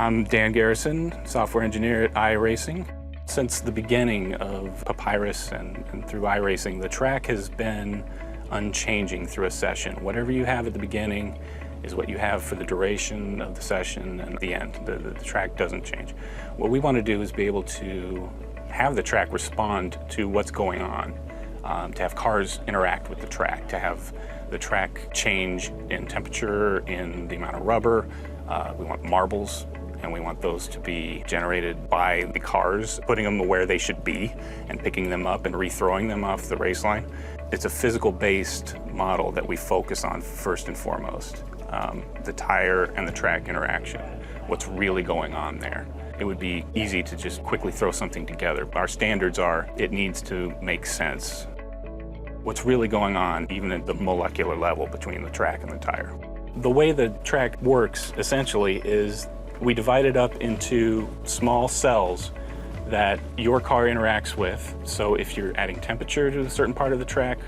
I'm Dan Garrison, software engineer at iRacing. Since the beginning of Papyrus and through iRacing, the track has been unchanging through a session. Whatever you have at the beginning is what you have for the duration of the session and the end. The track doesn't change. What we want to do is be able to have the track respond to what's going on, to have cars interact with the track, to have the track change in temperature, in the amount of rubber. We want marbles, and we want those to be generated by the cars, putting them where they should be and picking them up and rethrowing them off the race line. It's a physical-based model that we focus on first and foremost. The tire and the track interaction, what's really going on there. It would be easy to just quickly throw something together. Our standards are, it needs to make sense. What's really going on, even at the molecular level between the track and the tire. The way the track works, essentially, is we divide it up into small cells that your car interacts with. So if you're adding temperature to a certain part of the track,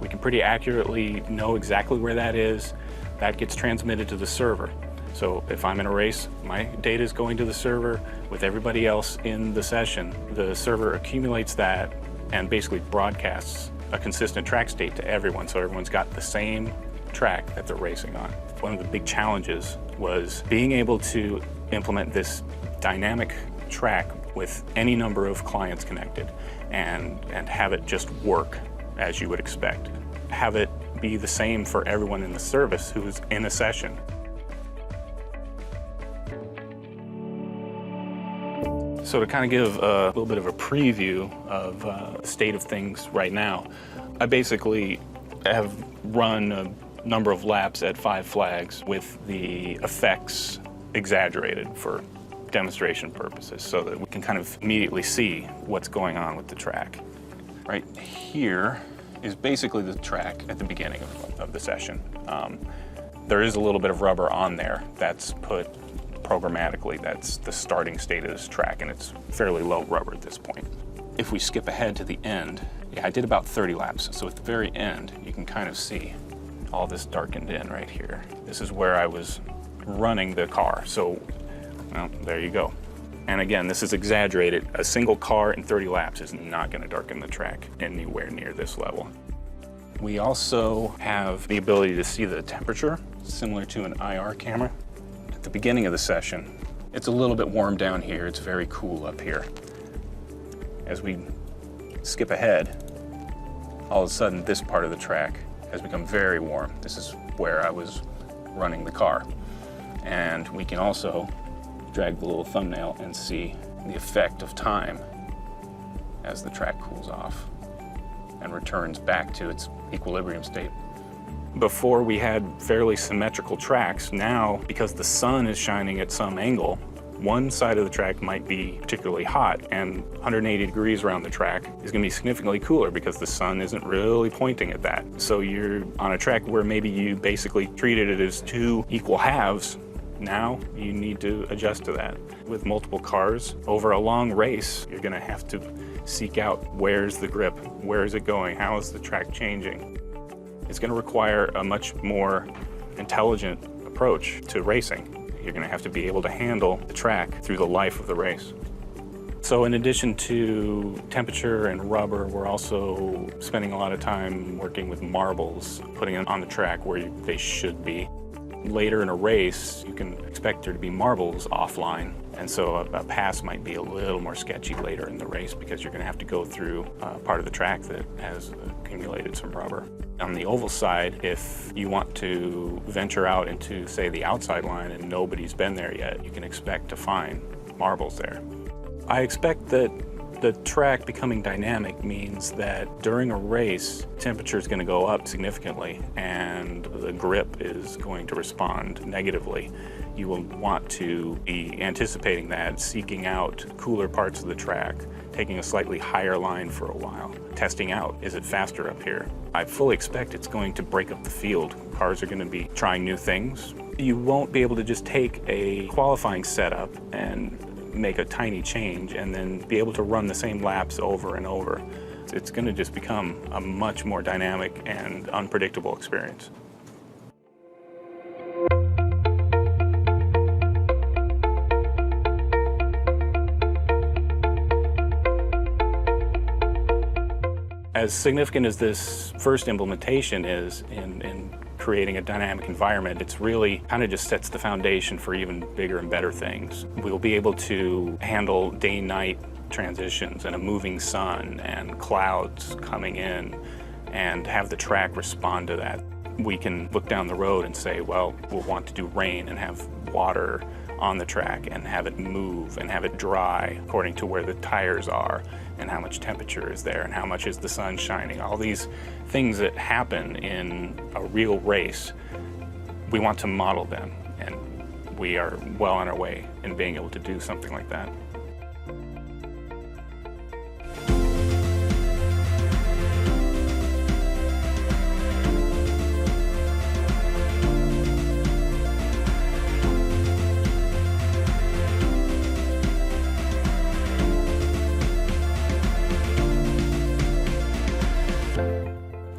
we can pretty accurately know exactly where that is. That gets transmitted to the server. So if I'm in a race, my data is going to the server with everybody else in the session. The server accumulates that and basically broadcasts a consistent track state to everyone, so everyone's got the same track that they're racing on. One of the big challenges was being able to implement this dynamic track with any number of clients connected and have it just work as you would expect. Have it be the same for everyone in the service who's in a session. So to kind of give a little bit of a preview of the state of things right now, I basically have run a number of laps at 5 flags with the effects exaggerated for demonstration purposes so that we can kind of immediately see what's going on with the track. Right here is basically the track at the beginning of the session. There is a little bit of rubber on there that's put programmatically. That's the starting state of this track, and it's fairly low rubber at this point. If we skip ahead to the end, I did about 30 laps, so at the very end you can kind of see all this darkened in right here. This is where I was running the car, so well, there you go. And again, this is exaggerated. A single car in 30 laps is not going to darken the track anywhere near this level. We also have the ability to see the temperature, similar to an IR camera. At the beginning of the session, it's a little bit warm down here. It's very cool up here. As we skip ahead, all of a sudden this part of the track has become very warm. This is where I was running the car. And we can also drag the little thumbnail and see the effect of time as the track cools off and returns back to its equilibrium state. Before we had fairly symmetrical tracks. Now, because the sun is shining at some angle, one side of the track might be particularly hot, and 180 degrees around the track is going to be significantly cooler because the sun isn't really pointing at that. So you're on a track where maybe you basically treated it as 2 equal halves. Now you need to adjust to that. With multiple cars over a long race, you're going to have to seek out where's the grip, where is it going, how is the track changing. It's going to require a much more intelligent approach to racing. You're going to have to be able to handle the track through the life of the race. So in addition to temperature and rubber, we're also spending a lot of time working with marbles, putting them on the track where they should be. Later in a race, you can expect there to be marbles offline, and so a pass might be a little more sketchy later in the race because you're going to have to go through part of the track that has accumulated some rubber. On the oval side, if you want to venture out into, say, the outside line and nobody's been there yet, you can expect to find marbles there. I expect that the track becoming dynamic means that during a race, temperature is going to go up significantly and the grip is going to respond negatively. You will want to be anticipating that, seeking out cooler parts of the track, taking a slightly higher line for a while, testing out, is it faster up here? I fully expect it's going to break up the field. Cars are going to be trying new things. You won't be able to just take a qualifying setup and make a tiny change and then be able to run the same laps over and over. It's going to just become a much more dynamic and unpredictable experience. As significant as this first implementation is in creating a dynamic environment, it's really kind of just sets the foundation for even bigger and better things. We'll be able to handle day-night transitions and a moving sun and clouds coming in and have the track respond to that. We can look down the road and say, well, we'll want to do rain and have water on the track and have it move and have it dry according to where the tires are and how much temperature is there and how much is the sun shining. All these things that happen in a real race, we want to model them, and we are well on our way in being able to do something like that.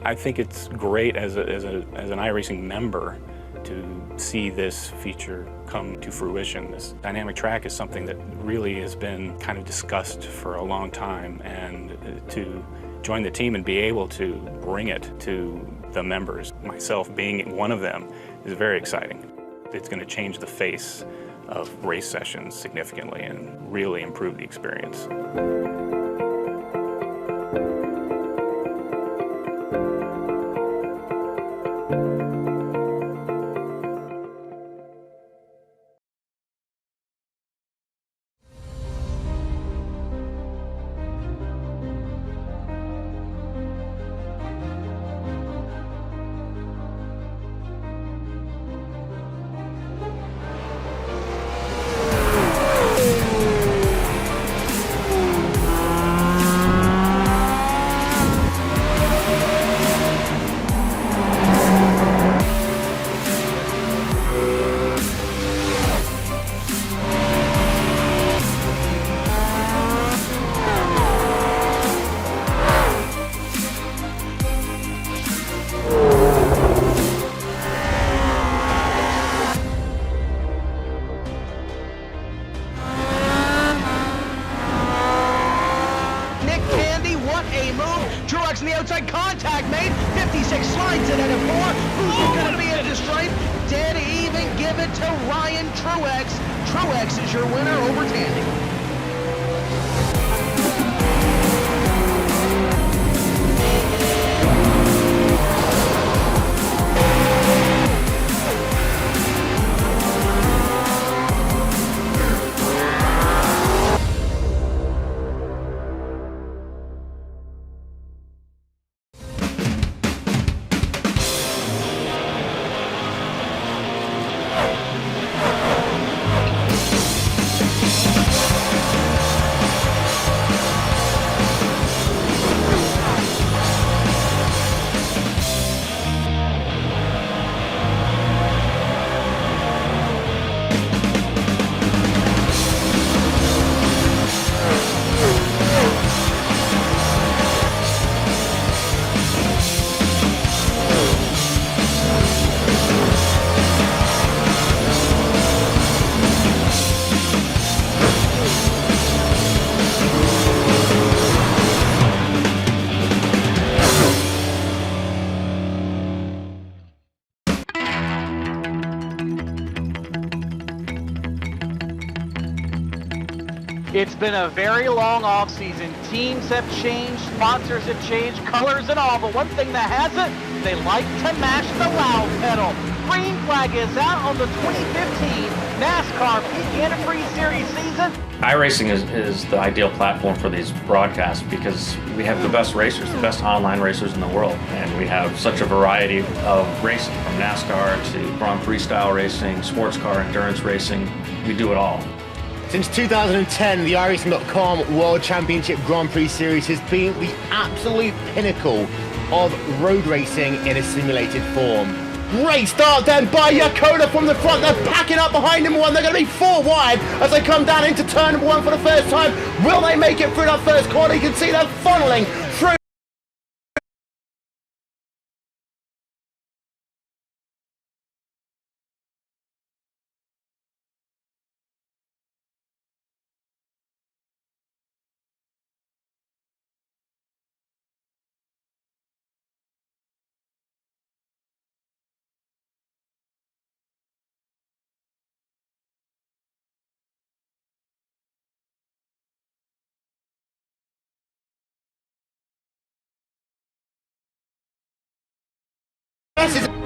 I think it's great as an iRacing member to see this feature come to fruition. This dynamic track is something that really has been kind of discussed for a long time, and to join the team and be able to bring it to the members, myself being one of them, is very exciting. It's going to change the face of race sessions significantly and really improve the experience. Truex in the outside, contact made. 56 slides it at a 4. Who's going to be at the stripe? Dead even, give it to Ryan Truex. Truex is your winner over Tandy. It's been a very long off-season. Teams have changed, sponsors have changed, colors and all, but one thing that hasn't, they like to mash the loud pedal. Green flag is out on the 2015 NASCAR Peak Antifreeze Series season. iRacing is the ideal platform for these broadcasts because we have the best racers, the best online racers in the world, and we have such a variety of racing, from NASCAR to Grand Prix style racing, sports car, endurance racing. We do it all. Since 2010, the iRacing.com World Championship Grand Prix Series has been the absolute pinnacle of road racing in a simulated form. Great start then by Yakoda from the front. They're packing up behind number one. They're going to be 4 wide as they come down into turn number 1 for the first time. Will they make it through that first corner? You can see them funneling through. passes.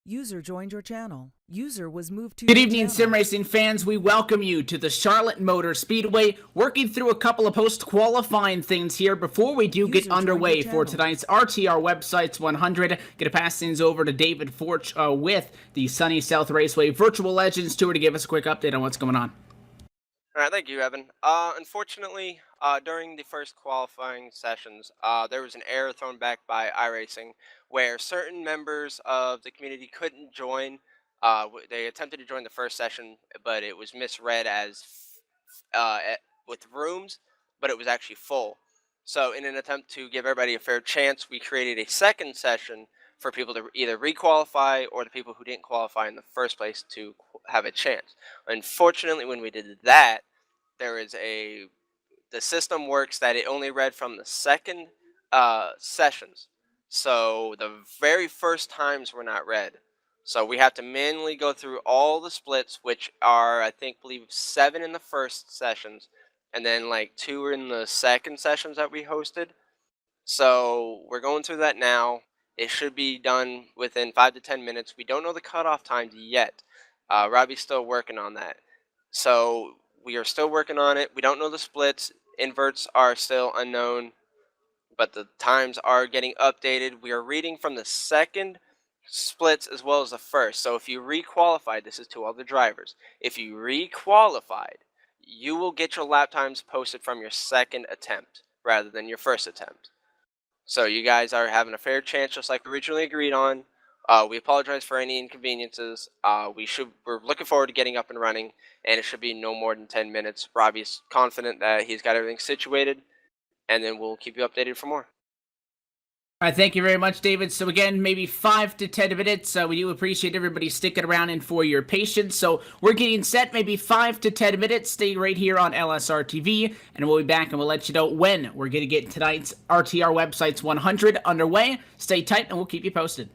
User joined your channel. User was moved to Good your evening, channel. sim racing fans. We welcome you to the Charlotte Motor Speedway. Working through a couple of post-qualifying things here before we do get User joined underway your for channel. tonight's RTR Websites 100. Gonna pass things over to David Forch with the Sunny South Raceway Virtual Legends Tour to give us a quick update on what's going on. All right, thank you, Evan. Unfortunately, during the first qualifying sessions, there was an error thrown back by iRacing where certain members of the community couldn't join. They attempted to join the first session, but it was misread as with rooms, but it was actually full. So in an attempt to give everybody a fair chance, we created a second session for people to either requalify or the people who didn't qualify in the first place to have a chance. Unfortunately, when we did that, the system works that it only read from the second sessions. So the very first times were not read. So we have to manually go through all the splits, which are, I believe 7 in the first sessions, and then like 2 in the second sessions that we hosted. So we're going through that now. It should be done within 5 to 10 minutes. We don't know the cutoff times yet. Robbie's still working on that. So we are still working on it. We don't know the splits. Inverts are still unknown, but the times are getting updated. We are reading from the second splits as well as the first. So if you requalified, this is to all the drivers. If you requalified, you will get your lap times posted from your second attempt rather than your first attempt. So you guys are having a fair chance, just like originally agreed on. We apologize for any inconveniences. We're looking forward to getting up and running, and it should be no more than 10 minutes. Robbie's confident that he's got everything situated, and then we'll keep you updated for more. All right, thank you very much, David. So again, maybe 5 to 10 minutes. We do appreciate everybody sticking around and for your patience. So we're getting set, maybe 5 to 10 minutes. Stay right here on LSRTV, and we'll be back and we'll let you know when we're going to get tonight's RTR Websites 100 underway. Stay tight, and we'll keep you posted.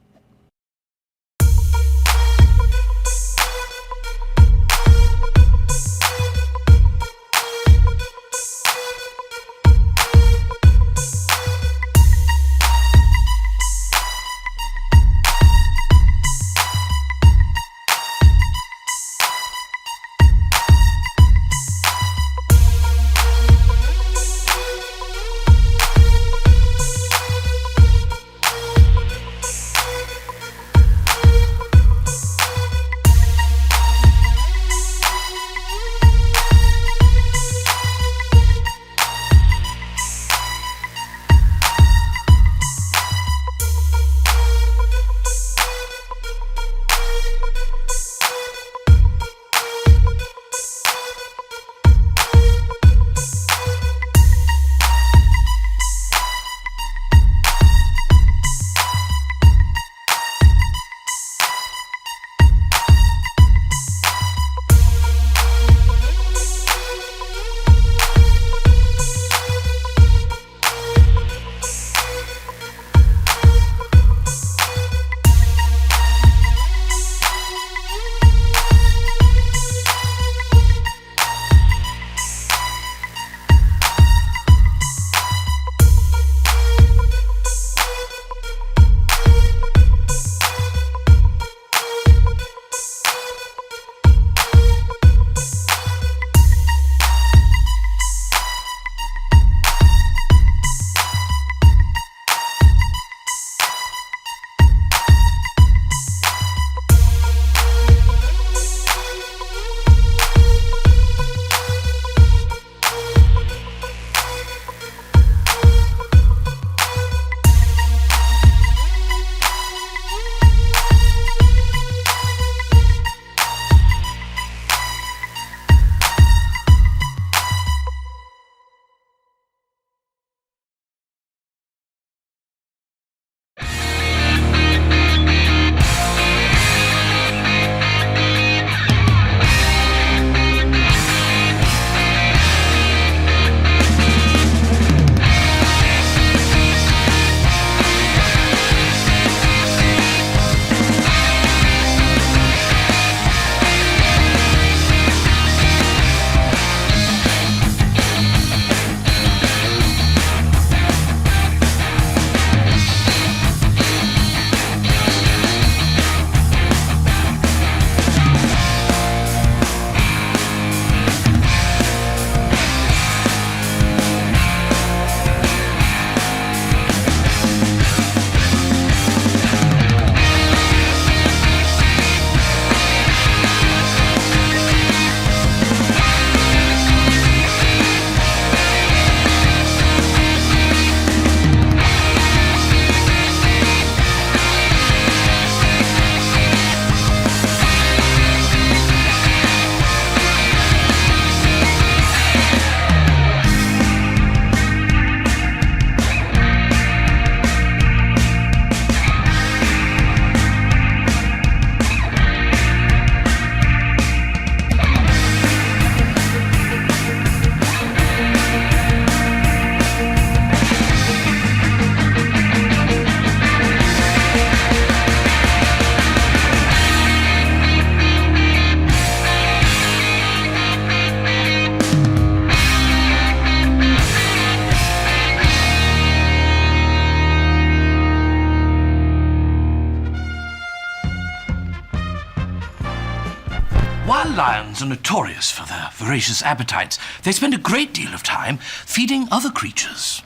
While lions are notorious for their voracious appetites, they spend a great deal of time feeding other creatures.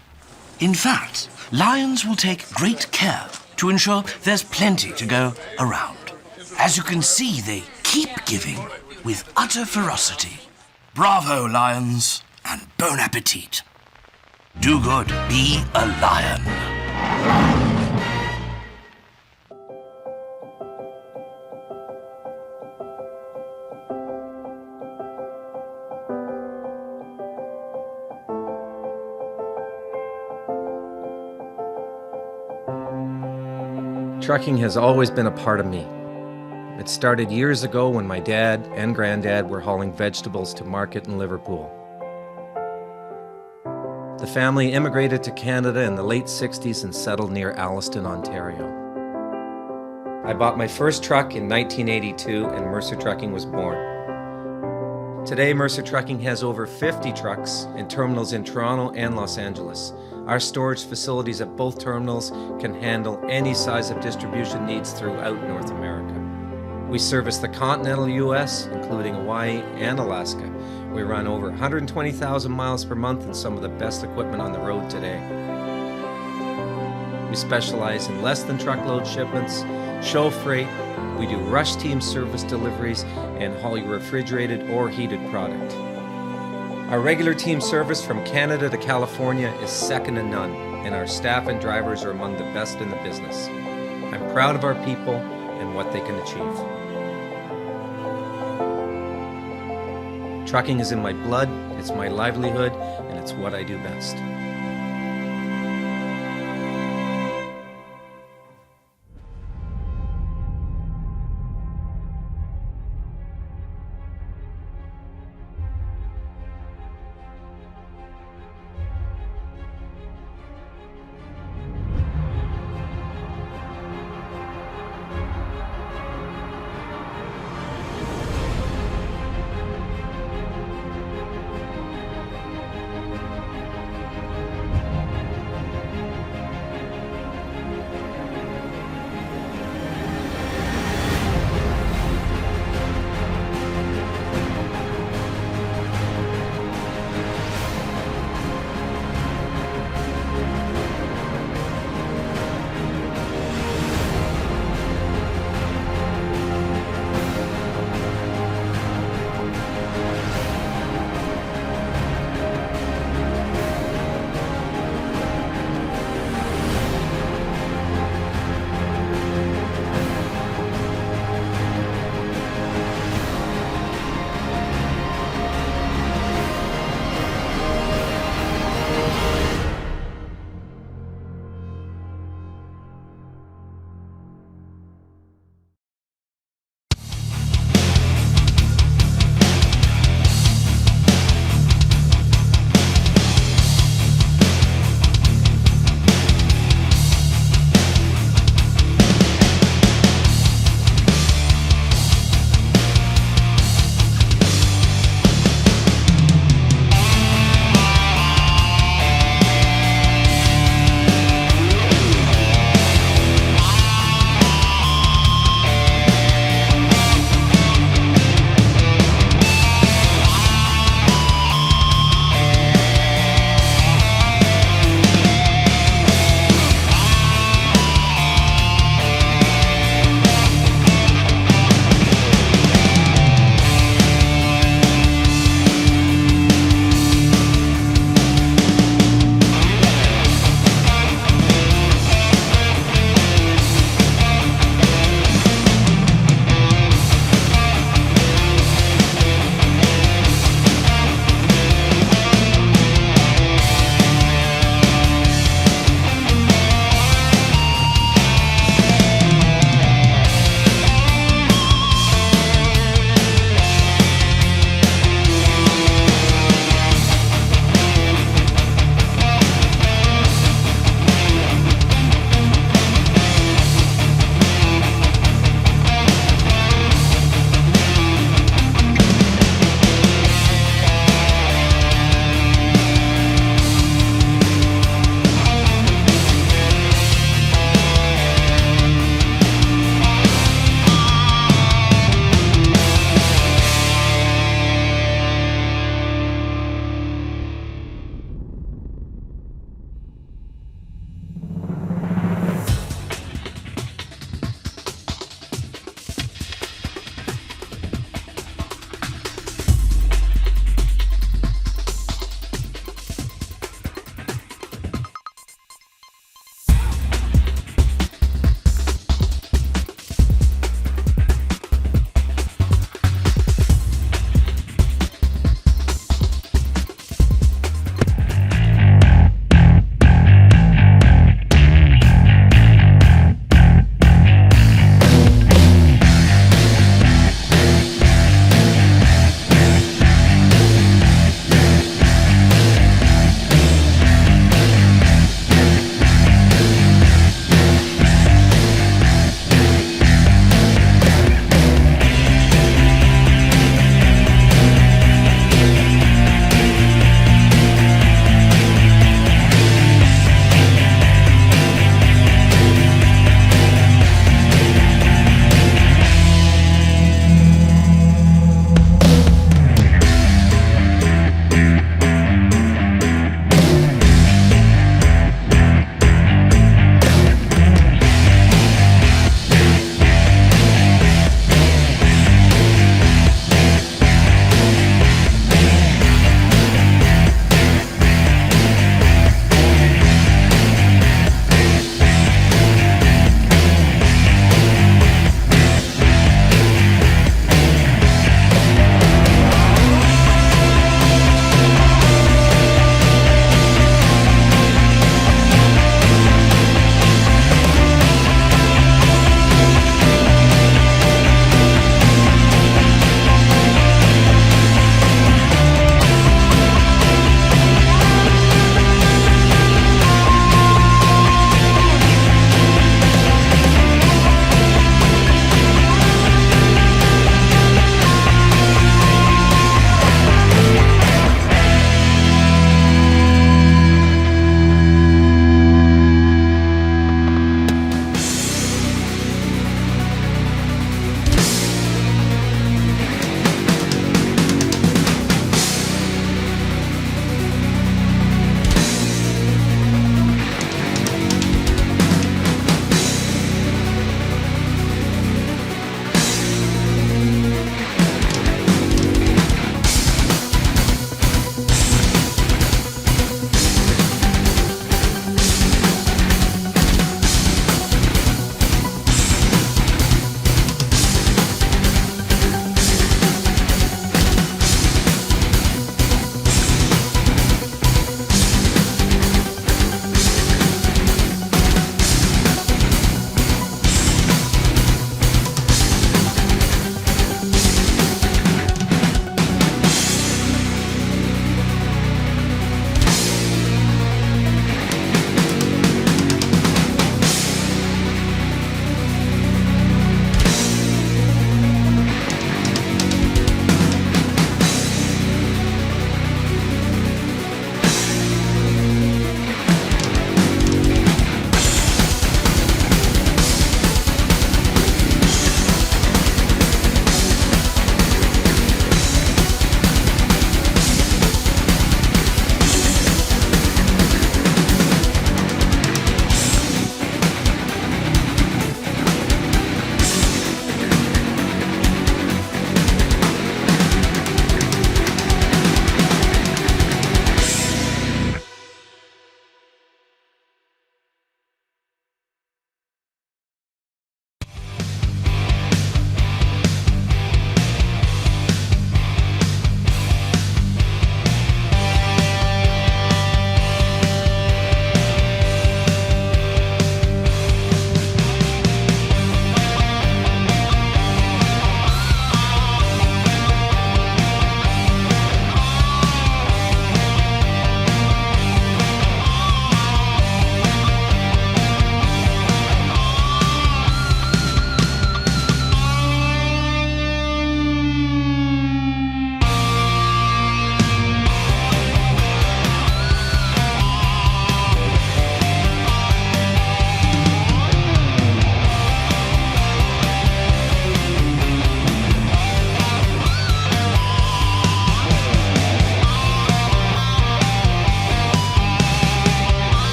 In fact, lions will take great care to ensure there's plenty to go around. As you can see, they keep giving with utter ferocity. Bravo, lions, and bon appetit. Do good, be a lion. Trucking has always been a part of me. It started years ago when my dad and granddad were hauling vegetables to market in Liverpool. The family immigrated to Canada in the late 60s and settled near Alliston, Ontario. I bought my first truck in 1982 and Mercer Trucking was born. Today, Mercer Trucking has over 50 trucks and terminals in Toronto and Los Angeles. Our storage facilities at both terminals can handle any size of distribution needs throughout North America. We service the continental U.S., including Hawaii and Alaska. We run over 120,000 miles per month and some of the best equipment on the road today. We specialize in less than truckload shipments, show freight, we do rush team service deliveries, and haul your refrigerated or heated product. Our regular team service from Canada to California is second to none, and our staff and drivers are among the best in the business. I'm proud of our people and what they can achieve. Trucking is in my blood, it's my livelihood, and it's what I do best.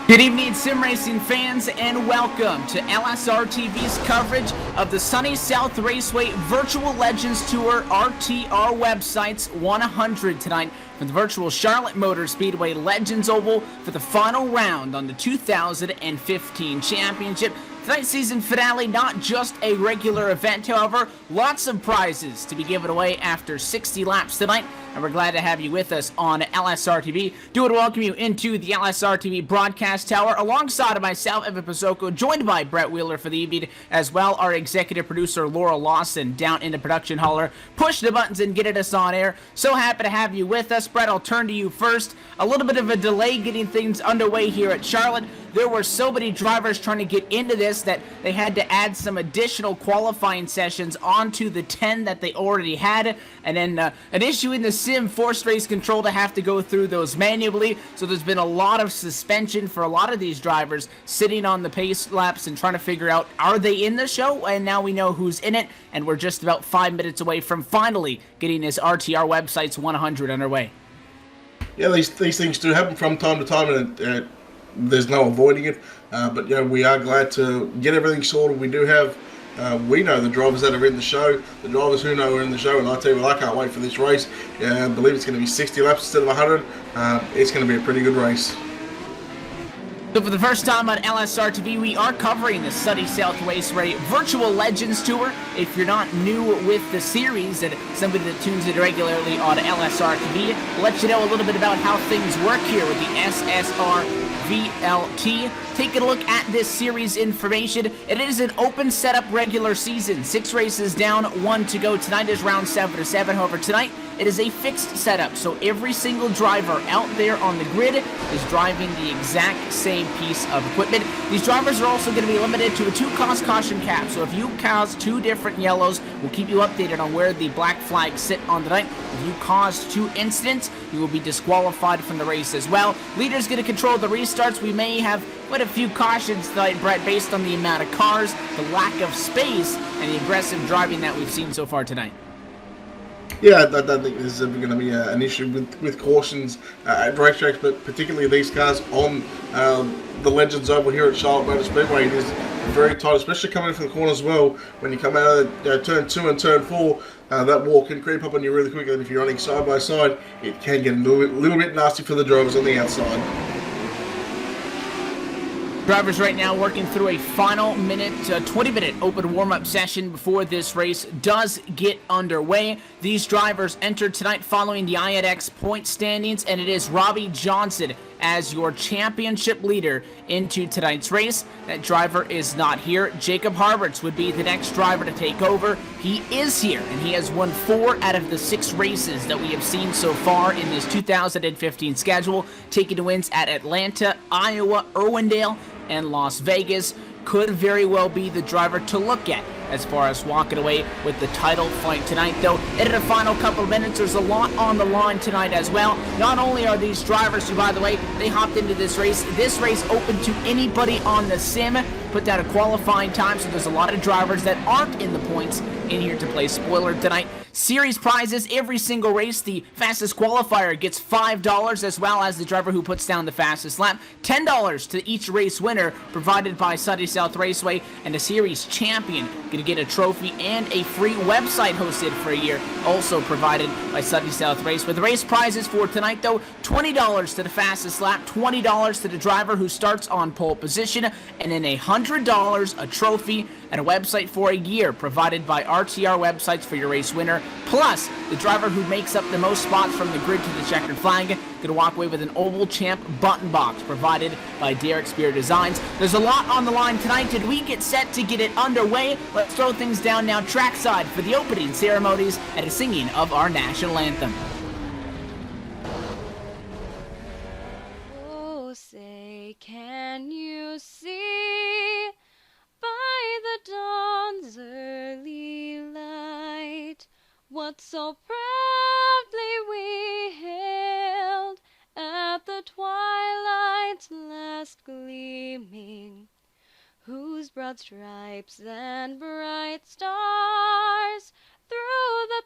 Good evening, sim racing fans, and welcome to LSRTV's coverage of the Sunny South Raceway Virtual Legends Tour RTR Websites 100 tonight from the virtual Charlotte Motor Speedway Legends Oval for the final round on the 2015 championship. Tonight's season finale, not just a regular event, however, lots of prizes to be given away after 60 laps tonight, and we're glad to have you with us on LSRTV. Do want to welcome you into the LSRTV broadcast tower alongside of myself, Evan Pizzocco, joined by Brett Wheeler for the evening, as well our executive producer Laura Lawson down in the production holler, push the buttons and getting us on air. So happy to have you with us. Brett, I'll turn to you first. A little bit of a delay getting things underway here at Charlotte. There were so many drivers trying to get into this that they had to add some additional qualifying sessions onto the 10 that they already had, and then an issue in the sim forced race control to have to go through those manually. So there's been a lot of suspension for a lot of these drivers sitting on the pace laps and trying to figure out, are they in the show? And now we know who's in it, and we're just about 5 minutes away from finally getting this RTR Websites 100 underway. Yeah, these things do happen from time to time, and there's no avoiding it. But we are glad to get everything sorted. We do have, we know the drivers that are in the show, the drivers who know are in the show, and I tell you what, I can't wait for this race. I believe it's going to be 60 laps instead of 100. It's going to be a pretty good race. So for the first time on LSRTV, we are covering the Sunny South Raceway Virtual Legends Tour. If you're not new with the series and somebody that tunes in regularly on LSRTV, we'll let you know a little bit about how things work here with the SSRVLT. Taking a look at this series information, it is an open setup regular season. 6 races down, 1 to go. Tonight is round 7 of 7. However, tonight it is a fixed setup, so every single driver out there on the grid is driving the exact same piece of equipment. These drivers are also going to be limited to a 2-cause caution cap, so if you cause 2 different yellows, we'll keep you updated on where the black flags sit on the night. If you cause 2 incidents, you will be disqualified from the race as well. Leader's going to control the restarts. We may have quite a few cautions tonight, Brett, based on the amount of cars, the lack of space, and the aggressive driving that we've seen so far tonight. Yeah, I don't think there's ever going to be an issue with cautions at racetracks, but particularly these cars on the Legends Oval here at Charlotte Motor Speedway. It is very tight, especially coming in from the corner as well. When you come out of turn 2 and turn 4, that wall can creep up on you really quickly, and if you're running side by side, it can get a little bit nasty for the drivers on the outside. Drivers right now working through a final 20-minute open warm-up session before this race does get underway. These drivers entered tonight following the IADX point standings, and it is Robbie Johnson as your championship leader into tonight's race. That driver is not here. Jacob Harberts would be the next driver to take over. He is here, and he has won 4 out of the 6 races that we have seen so far in this 2015 schedule, taking the wins at Atlanta, Iowa, Irwindale, and Las Vegas. Could very well be the driver to look at as far as walking away with the title fight tonight, though. In the final couple of minutes, there's a lot on the line tonight as well. Not only are these drivers who, by the way, they hopped into this race open to anybody on the sim, put down a qualifying time, so there's a lot of drivers that aren't in the points in here to play spoiler tonight. Series prizes every single race. The fastest qualifier gets $5, as well as the driver who puts down the fastest lap. $10 to each race winner, provided by Sunny South Raceway, and the series champion going to get a trophy and a free website hosted for a year, also provided by Sunny South Raceway. The race prizes for tonight, though, $20 to the fastest lap, $20 to the driver who starts on pole position, and then $100 a trophy and a website for a year, provided by RTR Websites for your race winner. Plus, the driver who makes up the most spots from the grid to the checkered flag gonna walk away with an Oval Champ button box, provided by Derek Spear Designs. There's a lot on the line tonight. Did we get set to get it underway? Let's throw things down now trackside for the opening ceremonies and a singing of our national anthem. Oh, say, can you see by the dawn's early light what so proudly we hailed at the twilight's last gleaming, whose broad stripes and bright stars through the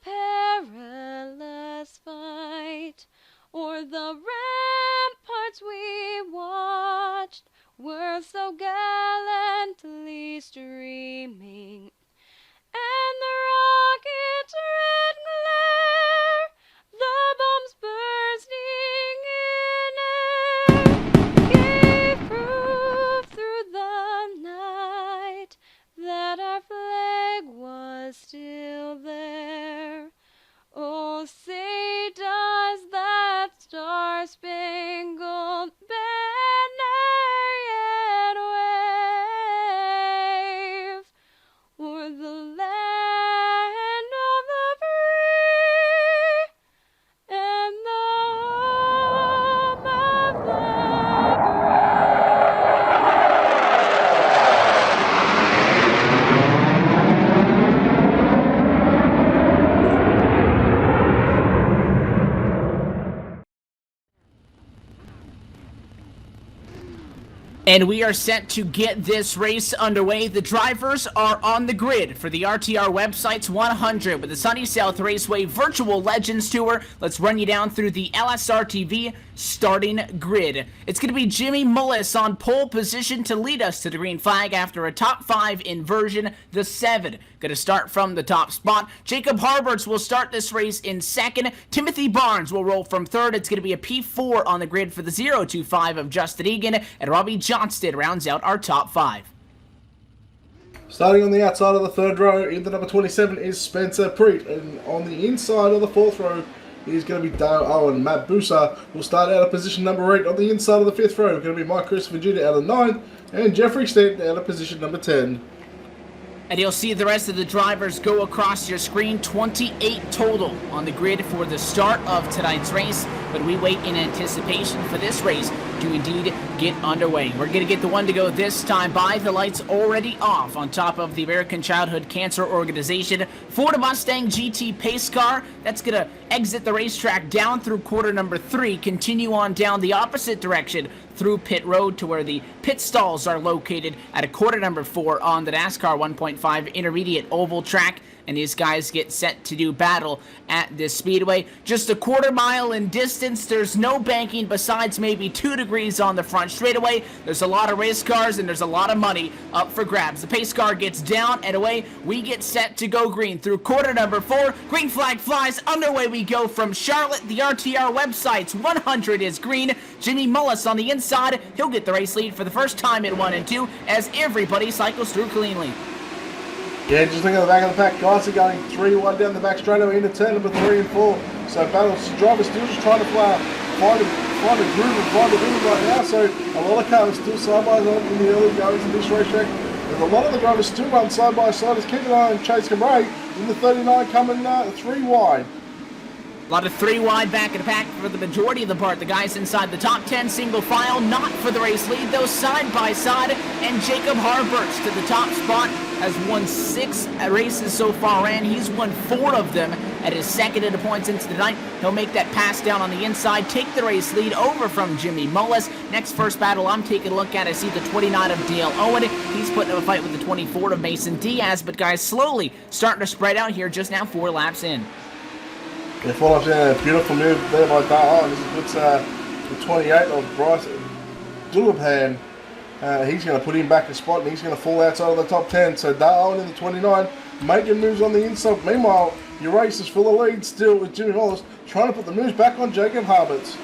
perilous fight o'er For the ramparts we watched were so gallantly streaming, and the rocket's red glare, the bombs bursting in air, gave proof through the night that our flag was still there. Oh, say does that star-spangled banner yet wave o'er the land of the free and the home of the And we are set to get this race underway. The drivers are on the grid for the RTR website's 100 with the Sunny South Raceway Virtual Legends Tour. Let's run you down through the LSRTV starting grid. It's going to be Jimmy Mullis on pole position to lead us to the green flag after a top 5 inversion, the 7. Going to start from the top spot. Jacob Harberts will start this race in 2nd. Timothy Barnes will roll from 3rd. It's going to be a P4 on the grid for the 025 of Justin Egan, and Robbie Johnston rounds out our top 5. Starting on the outside of the 3rd row, in the number 27 is Spencer Preet, and on the inside of the 4th row is going to be Dale Owen. Matt Busa will start out of position number 8. On the inside of the 5th row, going to be Mike Christopher Jr. out of 9, and Jeffrey Stanton out of position number 10. And you'll see the rest of the drivers go across your screen. 28 total on the grid for the start of tonight's race, but we wait in anticipation for this race to indeed get underway. We're going to get the one to go this time by. The lights already off on top of the American Childhood Cancer Organization Ford Mustang GT pace car. That's going to exit the racetrack down through quarter number 3, continue on down the opposite direction through pit road to where the pit stalls are located at a quarter number 4 on the NASCAR 1.5 intermediate oval track. And these guys get set to do battle at this speedway. Just a quarter mile in distance. There's no banking besides maybe 2 degrees on the front straightaway. There's a lot of race cars and there's a lot of money up for grabs. The pace car gets down and away. We get set to go green through quarter number 4. Green flag flies. Underway we go from Charlotte. The RTR website's 100 is green. Jimmy Mullis on the inside. He'll get the race lead for the first time in 1 and 2 as everybody cycles through cleanly. Yeah, just look at the back of the pack. Guys are going 3 wide down the back straightaway into turn number 3 and 4. So battles drivers still just trying to find a groove and find a rhythm right now. So a lot of cars still side by side in the early goings of this racetrack. There's a lot of the drivers still run side by side as keep an eye on Chase Cambrai in the 39 coming 3 wide. A lot of 3 wide back in the pack for the majority of the part. The guys inside the top 10 single file, not for the race lead, though side by side. And Jacob Harberts to the top spot has won 6 races so far, and he's won 4 of them at his 2nd at the points into the night. He'll make that pass down on the inside, take the race lead over from Jimmy Mullis. Next first battle I'm taking a look at, I see the 29 of Dale Owen. He's putting up a fight with the 24 of Mason Diaz, but guys slowly starting to spread out here just now 4 laps in. Yeah, 4 laps in, a beautiful move there by Dale Owen. This puts the 28 of Bryce Dulapan. He's going to put him back a spot and he's going to fall outside of the top 10. So Dale Owen in the 29 making moves on the inside. Meanwhile, your race is full of leads still with Jimmy Mullis trying to put the moves back on Jacob Harberts.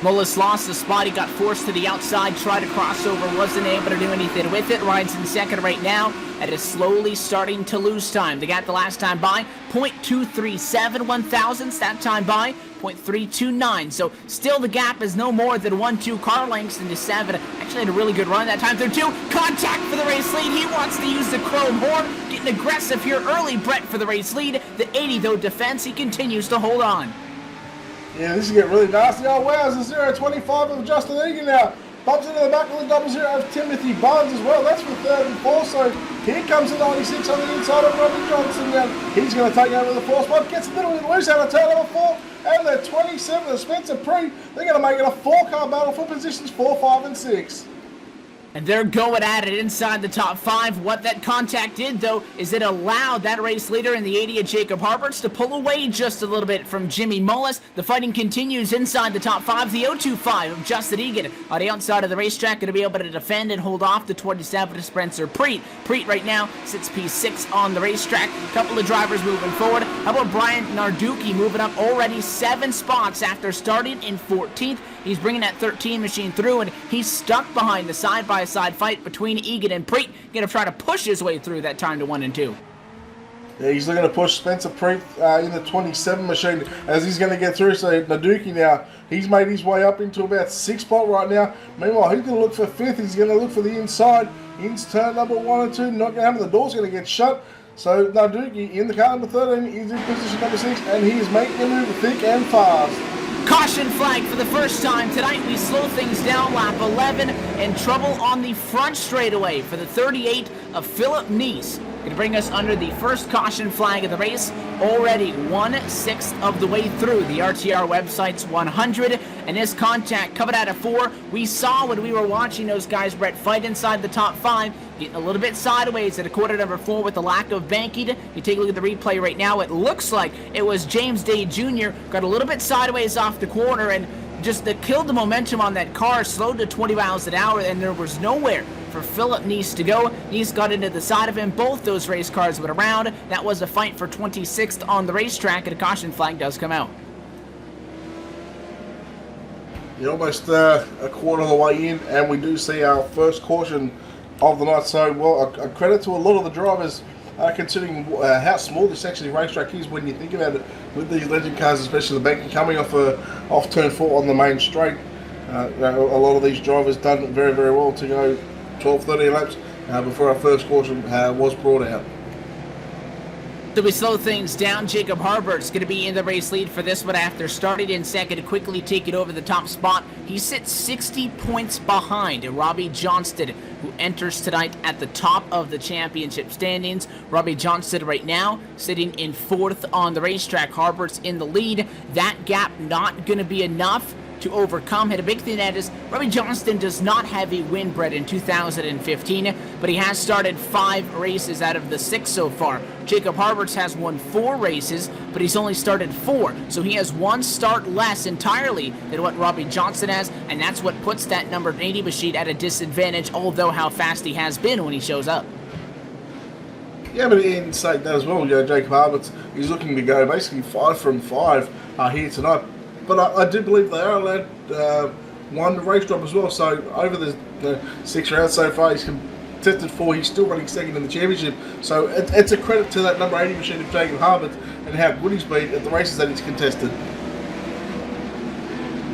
Mullis lost the spot. He got forced to the outside, tried to cross over, wasn't able to do anything with it. Rides in 2nd right now and is slowly starting to lose time. They got the last time by 0.237 1/1000ths, that time by 0.329. So still the gap is no more than 1-2 car lengths into 7. Actually had a really good run that time through 2. Contact for the race lead. He wants to use the chrome horn. Getting aggressive here early, Brett, for the race lead. The 80 though defense, he continues to hold on. Yeah, this is getting really nasty. Oh wow, it's a 0.25 of Justin Egan now. Bumps into the back of the 00 of Timothy Barnes as well. That's for 3rd and 4th. So here comes the 96 on the inside of Robbie Johnson now. He's going to take over the 4th spot. Gets a little bit loose out of turn number 4. And the 27 of Spencer Preet. They're going to make it a 4-car battle for positions 4, 5 and 6. And they're going at it inside the top 5. What that contact did, though, is it allowed that race leader in the 80 of Jacob Harberts to pull away just a little bit from Jimmy Mullis. The fighting continues inside the top 5. The 025 of Justin Egan on the outside of the racetrack, going to be able to defend and hold off the 27 of Spencer Preet. Preet right now sits P6 on the racetrack. Couple of drivers moving forward. How about Brian Narducci moving up already 7 spots after starting in 14th? He's bringing that 13 machine through, and he's stuck behind the side-by-side fight between Egan and Preet. Going to try to push his way through that time to 1 and 2. Yeah, he's looking to push Spencer Preet in the 27 machine as he's going to get through. So Narducci now, he's made his way up into about 6th spot right now. Meanwhile, he's going to look for 5th. He's going to look for the inside. Into turn number 1 and 2. Not going to happen. The door's going to get shut. So Narducci in the car number 13. He's in position number 6, and he is making a move thick and fast. Caution flag for the first time tonight. We slow things down. Lap 11 and trouble on the front straightaway for the 38 of Philip Neese. Going to bring us under the first caution flag of the race. Already 1/6 of the way through the RTR website's 100. And his contact coming out of 4. We saw when we were watching those guys, Brett, fight inside the top 5. Getting a little bit sideways at a quarter number 4 with the lack of banking. You take a look at the replay right now. It looks like it was James Day Jr. got a little bit sideways off the corner and just killed the momentum on that car, slowed to 20 miles an hour, and there was nowhere for Philip Neese to go. Neese got into the side of him. Both those race cars went around. That was a fight for 26th on the racetrack, and a caution flag does come out. You're almost a quarter of the way in, and we do see our first caution of the night. So, well, a credit to a lot of the drivers, considering how small this actually racetrack is when you think about it, with these legend cars, especially the banking coming off turn 4 on the main straight. A lot of these drivers done very, very well to go 12, 13 laps before our first caution was brought out. So we slow things down. Jacob Harbert's going to be in the race lead for this one after starting in second, quickly taking over the top spot. He sits 60 points behind Robbie Johnston, who enters tonight at the top of the championship standings. Robbie Johnston right now sitting in 4th on the racetrack. Harbert's in the lead. That gap not going to be enough to overcome. And a big thing that is, Robbie Johnston does not have a win, Brett, in 2015, but he has started 5 races out of the 6 so far. Jacob Harberts has won 4 races, but he's only started 4, so he has 1 start less entirely than what Robbie Johnston has, and that's what puts that number 80 machine at a disadvantage, although how fast he has been when he shows up. Yeah, but in saying that as well, Jacob Harberts is looking to go basically 5 from 5 here tonight. But I do believe they are allowed 1 race drop as well. So over the 6 rounds so far, he's contested 4. He's still running second in the championship. So it's a credit to that number 80 machine of Jacob Harberts and how good he's been at the races that he's contested.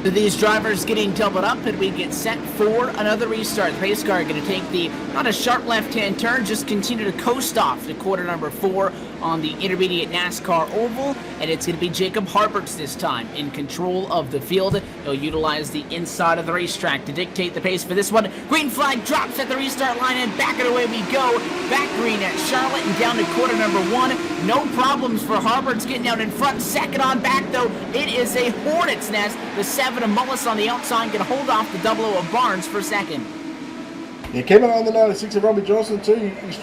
These drivers getting doubled up, and we get set for another restart. The race car going to take the, not a sharp left-hand turn, just continue to coast off to quarter number 4 on the intermediate NASCAR oval, and it's going to be Jacob Harberts this time in control of the field. He'll utilize the inside of the racetrack to dictate the pace for this one. Green flag drops at the restart line, and back and away we go. Back green at Charlotte and down to quarter number 1. No problems for Harberts getting out in front. Second on back, though, it is a hornet's nest. The 7 of Mullis on the outside can hold off the 00 of Barnes for second. Yeah, Kevin on the 96 of Robbie Johnson too.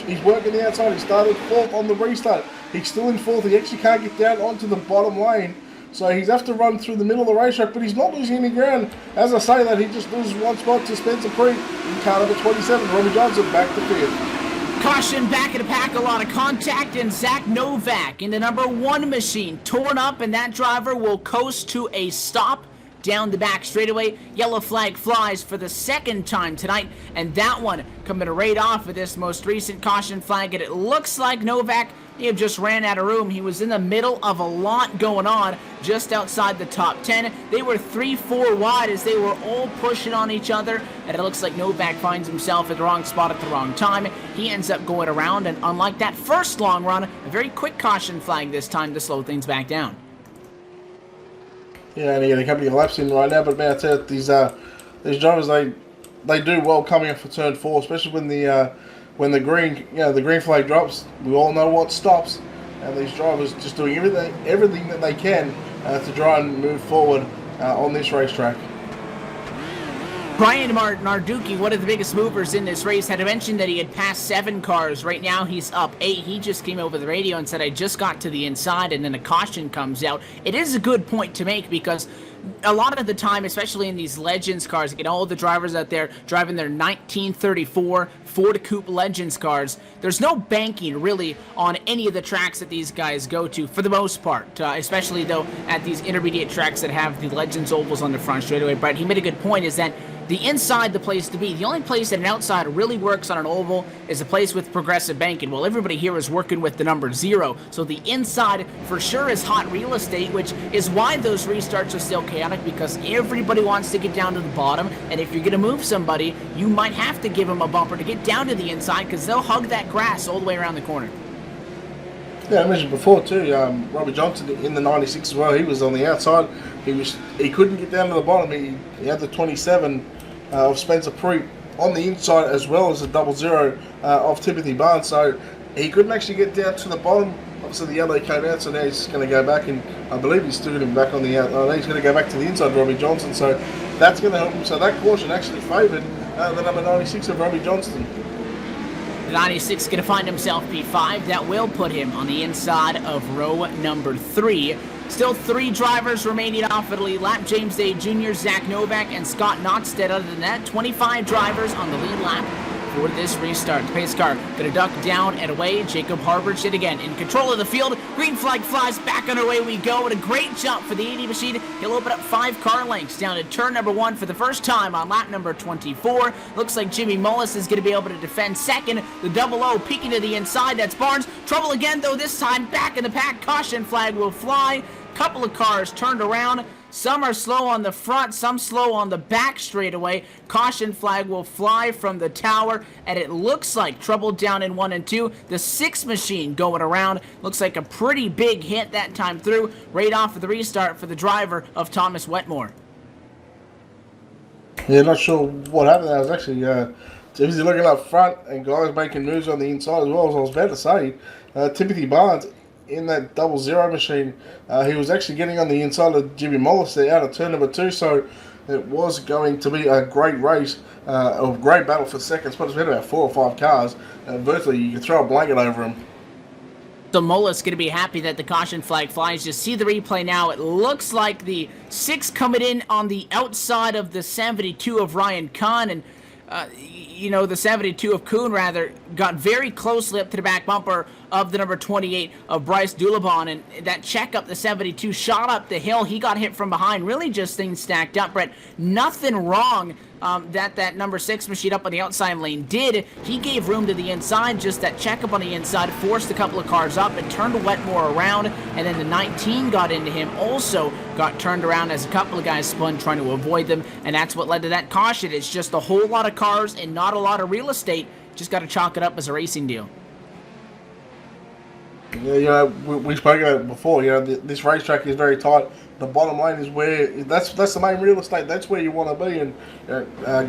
He's working the outside. He started 4th on the restart. He's still in 4th. He actually can't get down onto the bottom lane. So he's have to run through the middle of the racetrack, but he's not losing any ground. As I say that, he just loses 1 spot to Spencer Preet in car number 27. Robbie Johnson back to 5th. Caution back in the pack, a lot of contact, and Zach Novak in the number 1 machine. Torn up, and that driver will coast to a stop down the back straightaway. Yellow flag flies for the 2nd time tonight, and that one coming right off of this most recent caution flag, and it looks like Novak may have just ran out of room. He was in the middle of a lot going on just outside the top 10. They were 3-4 wide as they were all pushing on each other, and it looks like Novak finds himself at the wrong spot at the wrong time. He ends up going around, and unlike that first long run, a very quick caution flag this time to slow things back down. Yeah, and a couple of laps in right now, but man, I tell you, these drivers they do well coming up for turn 4, especially when the green flag drops. We all know what stops, and these drivers just doing everything that they can to try and move forward on this racetrack. Brian Narducci, one of the biggest movers in this race, had mentioned that he had passed 7 cars. Right now he's up 8. He just came over the radio and said, I just got to the inside, and then a caution comes out. It is a good point to make because a lot of the time, especially in these Legends cars, all the drivers out there driving their 1934 Ford Coupe Legends cars, there's no banking really on any of the tracks that these guys go to for the most part, especially though at these intermediate tracks that have the Legends ovals on the front straightaway. But he made a good point, is that the inside the place to be. The only place that an outside really works on an oval is a place with progressive banking. Well, everybody here is working with the number 0, so the inside for sure is hot real estate, which is why those restarts are still chaotic, because everybody wants to get down to the bottom, and if you're going to move somebody, you might have to give them a bumper to get down to the inside, because they'll hug that grass all the way around the corner. Yeah, I mentioned before too, Robbie Johnson in the 96 as well, he was on the outside. He couldn't get down to the bottom. He had the 27 of Spencer Pruitt on the inside, as well as the 00 of Timothy Barnes, so he couldn't actually get down to the bottom. Obviously the yellow came out, so now he's going to go back, and I believe he's still him back on the outside. He's going to go back to the inside, Robbie Johnson, so that's going to help him. So that caution actually favoured the number 96 of Robbie Johnson. The 96 is going to find himself P5. That will put him on the inside of row number 3. Still 3 drivers remaining off at the lead lap. James Day Jr., Zach Novak, and Scott Notstead. Other than that, 25 drivers on the lead lap for this restart. The pace car going to duck down and away. Jacob Harbridge it again in control of the field. Green flag flies back, and away we go. And a great jump for the 80 machine. He'll open up 5 car lengths down to turn number 1 for the first time on lap number 24. Looks like Jimmy Mullis is going to be able to defend second. The 00 peeking to the inside. That's Barnes. Trouble again, though, this time back in the pack. Caution flag will fly. Couple of cars turned around. Some are slow on the front, some slow on the back straightaway. Caution flag will fly from the tower, and it looks like trouble down in 1 and 2. The 6 machine going around. Looks like a pretty big hit that time through, right off of the restart for the driver of Thomas Wetmore. Yeah, not sure what happened there. I was actually busy looking up front, and guys making moves on the inside as well. As I was about to say, Timothy Barnes in that 00 machine, he was actually getting on the inside of Jimmy Mullis there out of turn number 2, so it was going to be a great race, a great battle for second spot. It's been about 4 or 5 cars, and virtually you could throw a blanket over him. So Mullis going to be happy that the caution flag flies. Just see the replay now. It looks like the 6 coming in on the outside of the 72 of Ryan Kahn, and the 72 of Kuhn, rather, got very closely up to the back bumper of the number 28 of Bryce Dulabon, and that check up the 72 shot up the hill. He got hit from behind. Really just things stacked up, Brett. Nothing wrong that number 6 machine up on the outside lane did. He gave room to the inside. Just that check up on the inside forced a couple of cars up and turned Wetmore around, and then the 19 got into him, also got turned around as a couple of guys spun trying to avoid them, and that's what led to that caution. It's just a whole lot of cars and not a lot of real estate. Just got to chalk it up as a racing deal. Yeah, we spoke about it before. This racetrack is very tight. The bottom lane is where that's the main real estate. That's where you want to be. And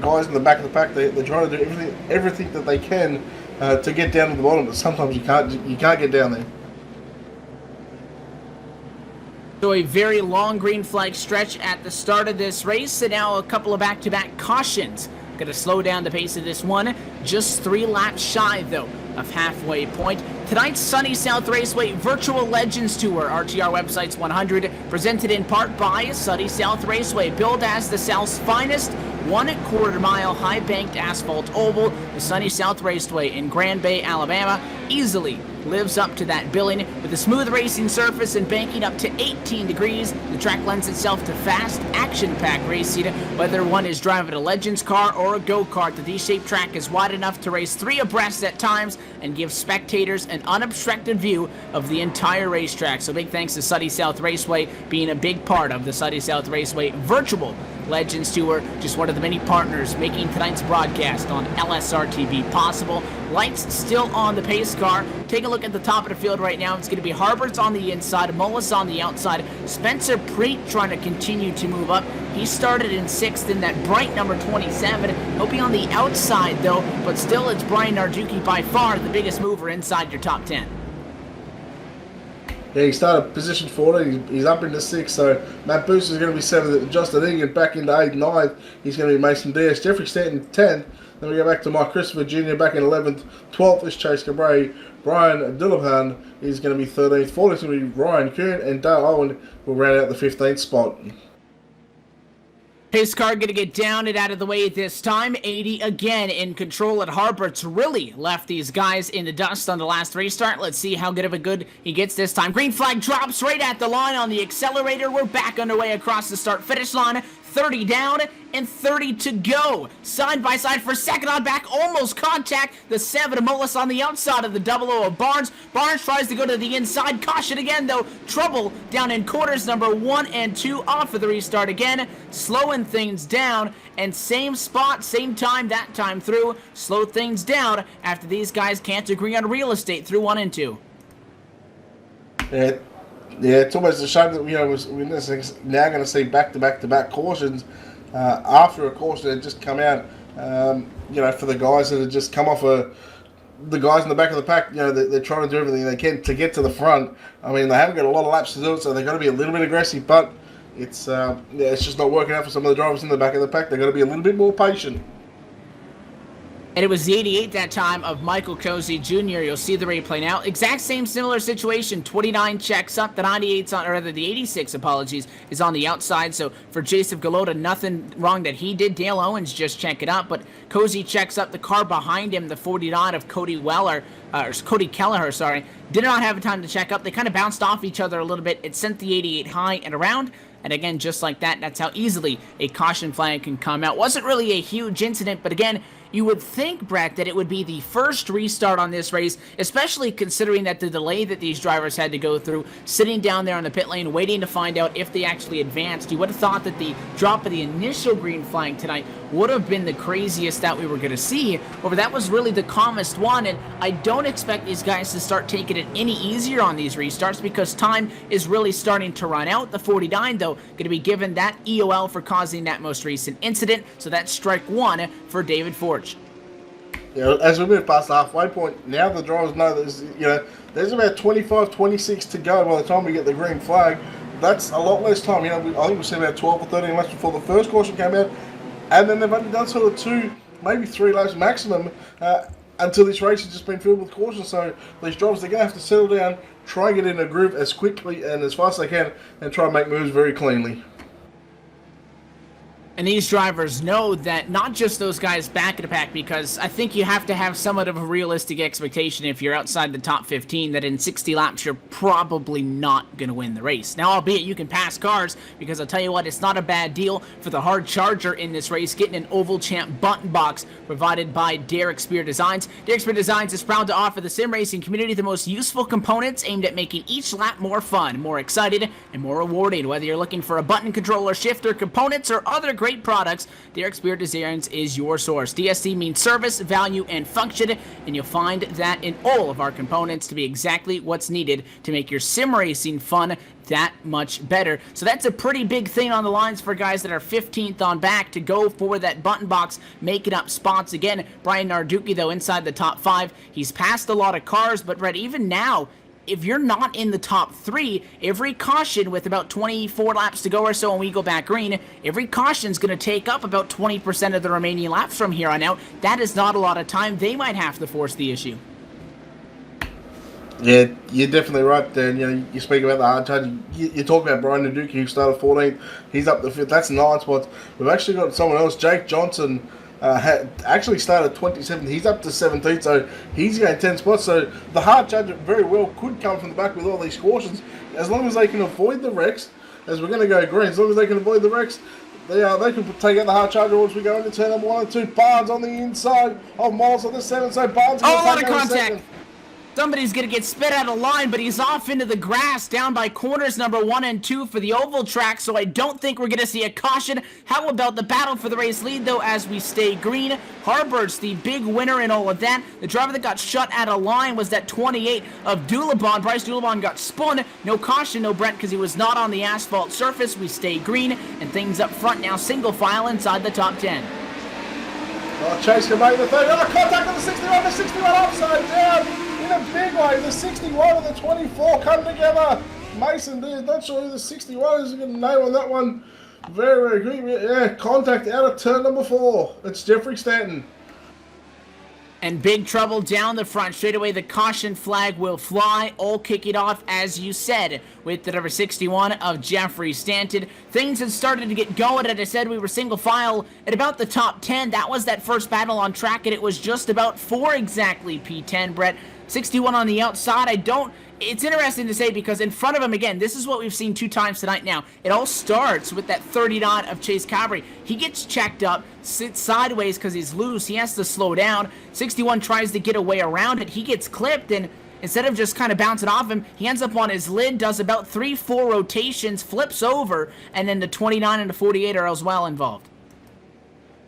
guys in the back of the pack, they're trying to do everything that they can to get down to the bottom. But sometimes you can't get down there. So a very long green flag stretch at the start of this race, and now a couple of back-to-back cautions. Going to slow down the pace of this one. Just 3 laps shy, though, of halfway point. Tonight's Sunny South Raceway Virtual Legends Tour, RTR Websites 100, presented in part by Sunny South Raceway, billed as the South's finest 1/4 mile high-banked asphalt oval. The Sunny South Raceway in Grand Bay, Alabama, easily lives up to that billing. With a smooth racing surface and banking up to 18 degrees, the track lends itself to fast, action-packed racing. Whether one is driving a Legends car or a go-kart, the D-shaped track is wide enough to race 3 abreast at times and give spectators an unobstructed view of the entire racetrack. So big thanks to Sunny South Raceway being a big part of the Sunny South Raceway Virtual Legends Tour, just one of the many partners making tonight's broadcast on LSRTV possible. Lights still on the pace car. Take a look at the top of the field right now. It's going to be Harbert's on the inside, Mullis on the outside, Spencer Pruitt trying to continue to move up. He started in 6th in that bright number 27. He'll be on the outside though, but still it's Brian Narducci by far the biggest mover inside your top 10. Yeah, he started position 14. He's up into 6th. So Matt Booster's going to be 7th. Justin Egan back into 8th, 9th. He's going to be Mason Diaz. Jeffrey Stanton 10th. Then we go back to Mike Christopher Jr. back in 11th. 12th is Chase Cabray. Brian Dillapan is going to be 13th. 14th is going to be Ryan Kuhn. And Dale Owen will round out the 15th spot. Pace car going to get down and out of the way this time. 80 again in control at Harbert's really left these guys in the dust on the last restart. Let's see how good of a good he gets this time. Green flag drops right at the line on the accelerator. We're back underway across the start-finish line. 30 down and 30 to go. Side by side for second on back. Almost contact. The 7 of Mullis on the outside of the 00 of Barnes. Barnes tries to go to the inside. Caution again though. Trouble down in quarters number 1 and 2 off of the restart again. Slowing things down. And same spot, same time that time through. Slow things down after these guys can't agree on real estate through 1 and 2. Yeah, it's almost a shame that we're now going to see back-to-back cautions after a caution that had just come out. For the guys that had just come off the guys in the back of the pack, they're trying to do everything they can to get to the front. I mean, they haven't got a lot of laps to do it, so they've got to be a little bit aggressive. But it's just not working out for some of the drivers in the back of the pack. They've got to be a little bit more patient. And it was the 88 that time of Michael Cozy Jr. You'll see the replay now. Exact same similar situation. 29 checks up. The 98's on, or rather the 86, apologies, is on the outside. So for Jason Galota, nothing wrong that he did. Dale Owens just check it up. But Cozy checks up the car behind him, the 49 of Cody Kelleher, did not have time to check up. They kind of bounced off each other a little bit. It sent the 88 high and around. And again, just like that, that's how easily a caution flag can come out. Wasn't really a huge incident, but again, you would think, Brett, that it would be the first restart on this race, especially considering that the delay that these drivers had to go through, sitting down there on the pit lane, waiting to find out if they actually advanced. You would have thought that the drop of the initial green flag tonight would have been the craziest that we were going to see. However, that was really the calmest one, and I don't expect these guys to start taking it any easier on these restarts because time is really starting to run out. The 49, though, going to be given that EOL for causing that most recent incident, so that's strike 1 for David Forge. As we move past the halfway point, now the drivers know there's about 25, 26 to go by the time we get the green flag. That's a lot less time. I think we've seen about 12 or 13 laps before the first caution came out, and then they've only done sort of 2, maybe 3 laps maximum until this race has just been filled with cautions. So these drivers, they're going to have to settle down, try and get in a groove as quickly and as fast as they can, and try and make moves very cleanly. And these drivers know that not just those guys back in the pack, because I think you have to have somewhat of a realistic expectation if you're outside the top 15 that in 60 laps you're probably not going to win the race. Now, albeit you can pass cars, because I'll tell you what, it's not a bad deal for the hard charger in this race, getting an Oval Champ button box provided by Derek Spear Designs. Derek Spear Designs is proud to offer the sim racing community the most useful components aimed at making each lap more fun, more excited, and more rewarding. Whether you're looking for a button controller, shifter, components, or other great products, Derek Spear Designs is your source. DSC means service, value, and function, and you'll find that in all of our components to be exactly what's needed to make your sim racing fun that much better. So that's a pretty big thing on the lines for guys that are 15th on back to go for that button box, making up spots. Again, Brian Narducci, though, inside the top 5. He's passed a lot of cars, but Red, even now, if you're not in the top 3, every caution with about 24 laps to go or so and we go back green, every caution's going to take up about 20% of the remaining laps from here on out. That is not a lot of time. They might have to force the issue. Yeah, you're definitely right there. You speak about the hard charge. You talk about Brian Narducci, who started 14th. He's up to 5th. That's 9 spots. We've actually got someone else, Jake Johnson, actually started 27th. He's up to 17th, so he's going 10 spots. So the hard charge very well could come from the back with all these cautions. As long as they can avoid the wrecks, as we're going to go green, as long as they can avoid the wrecks, they can take out the hard charger once we go into turn number 1 and 2. Barnes on the inside of Miles on the 7, so Barnes a lot of contact. Somebody's going to get spit out of line, but he's off into the grass down by corners number 1 and 2 for the oval track, so I don't think we're going to see a caution. How about the battle for the race lead, though, as we stay green? Harbert's the big winner in all of that. The driver that got shut out of line was that 28 of Dulabon. Bryce Dulabon got spun. No caution, no Brent, because he was not on the asphalt surface. We stay green, and things up front now single file inside the top 10. Chase can make the third. Contact on the 61, upside down. in a big way. The 61 and the 24 come together. Mason there, not sure who the 61 is going to name on that one. Very, very good. Yeah, contact out of turn number 4. It's Jeffrey Stanton. And big trouble down the front. Straight away, the caution flag will fly. All kicking off, as you said, with the number 61 of Jeffrey Stanton. Things had started to get going. As I said, we were single file at about the top 10. That was that first battle on track, and it was just about 4 exactly, P10, Brett. 61 on the outside. It's interesting to say because in front of him, again, this is what we've seen 2 times tonight now. It all starts with that 30-knot of Chase Cabri. He gets checked up, sits sideways because he's loose. He has to slow down. 61 tries to get away around it. He gets clipped, and instead of just kind of bouncing off him, he ends up on his lid, does about 3-4 rotations, flips over, and then the 29 and the 48 are as well involved.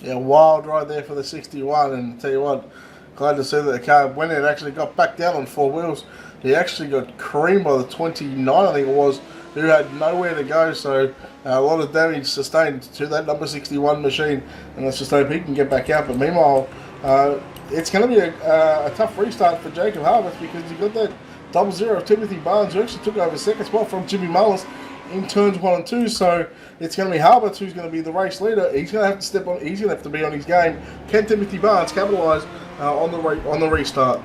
Yeah, wild ride there for the 61, and I'll tell you what, glad to see that the car, when it actually got back down on 4 wheels, he actually got creamed by the 29, I think it was, who had nowhere to go. So a lot of damage sustained to that number 61 machine, and let's just hope he can get back out. But meanwhile, it's going to be a tough restart for Jacob Harvest, because you've got that 00 of Timothy Barnes, who actually took over second spot from Jimmy Mullis in turns 1 and 2. So it's going to be Harvest who's going to be the race leader. He's going to have to step on. He's going to have to be on his game. Can Timothy Barnes capitalise on the restart?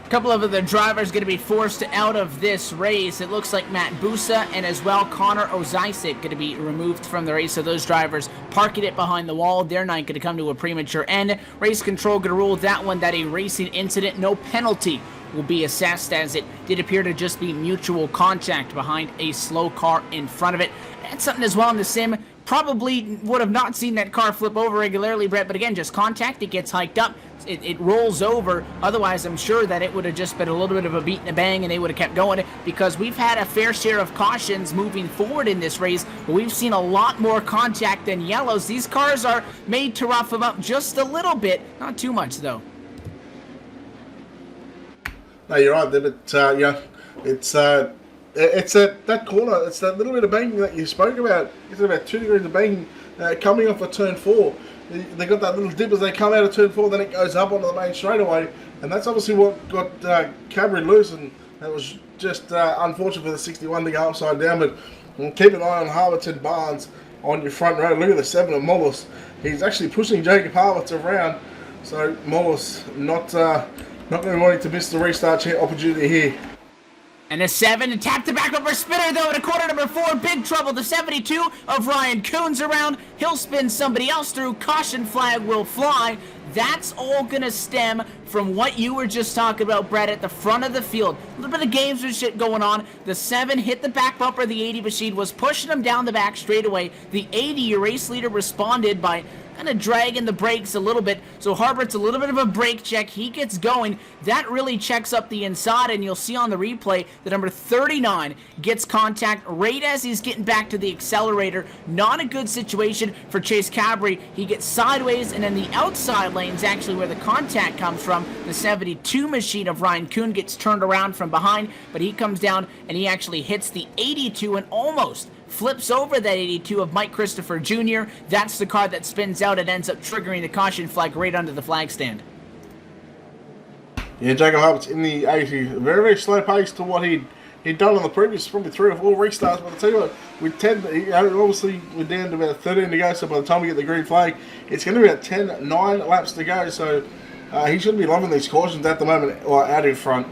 A couple of the drivers going to be forced out of this race. It looks like Matt Busa and as well Connor Ozisik going to be removed from the race. So those drivers parking it behind the wall. They're not going to come to a premature end. Race control going to rule that one that a racing incident, no penalty will be assessed, as it did appear to just be mutual contact behind a slow car in front of it. That's something as well in the sim. Probably would have not seen that car flip over regularly, Brett, but again, just contact, it gets hiked up, it rolls over. Otherwise, I'm sure that it would have just been a little bit of a beat and a bang, and they would have kept going, because we've had a fair share of cautions moving forward in this race, but we've seen a lot more contact than yellows. These cars are made to rough them up just a little bit, not too much, though. No, you're right there, but yeah, it's that corner. It's that little bit of banking that you spoke about. It's about 2 degrees of banking coming off of turn 4. They got that little dip as they come out of turn 4, then it goes up onto the main straightaway, and that's obviously what got Cabri loose, and that was just unfortunate for the 61 to go upside down. But keep an eye on Harvard and Barnes on your front row. Look at the 7 of Mollis. He's actually pushing Jacob Harvard around, so Mollis not going to be wanting to miss the restart opportunity here. And a 7 to tap the back bumper spinner, though, at a corner number 4. Big trouble. The 72 of Ryan Coons around. He'll spin somebody else through. Caution flag will fly. That's all going to stem from what you were just talking about, Brett, at the front of the field. A little bit of gamesmanship going on. The 7 hit the back bumper. The 80 machine was pushing him down the back straightaway. The 80, your race leader, responded by kind of dragging the brakes a little bit. So Harbert's a little bit of a brake check. He gets going. That really checks up the inside, and you'll see on the replay that number 39 gets contact right as he's getting back to the accelerator. Not a good situation for Chase Cabri. He gets sideways, and then the outside lane's actually where the contact comes from. The 72 machine of Ryan Kuhn gets turned around from behind, but he comes down and he actually hits the 82 and almost flips over that 82 of Mike Christopher Jr. That's the car that spins out and ends up triggering the caution flag right under the flag stand. Yeah, Jacob Harbert's in the 80. Very, very slow pace to what he'd done on the previous probably 3 or 4 restarts. But I'll tell you what, with 10, obviously we're down to about 13 to go, so by the time we get the green flag, it's going to be about 9 laps to go. So he shouldn't be loving these cautions at the moment, or out in front.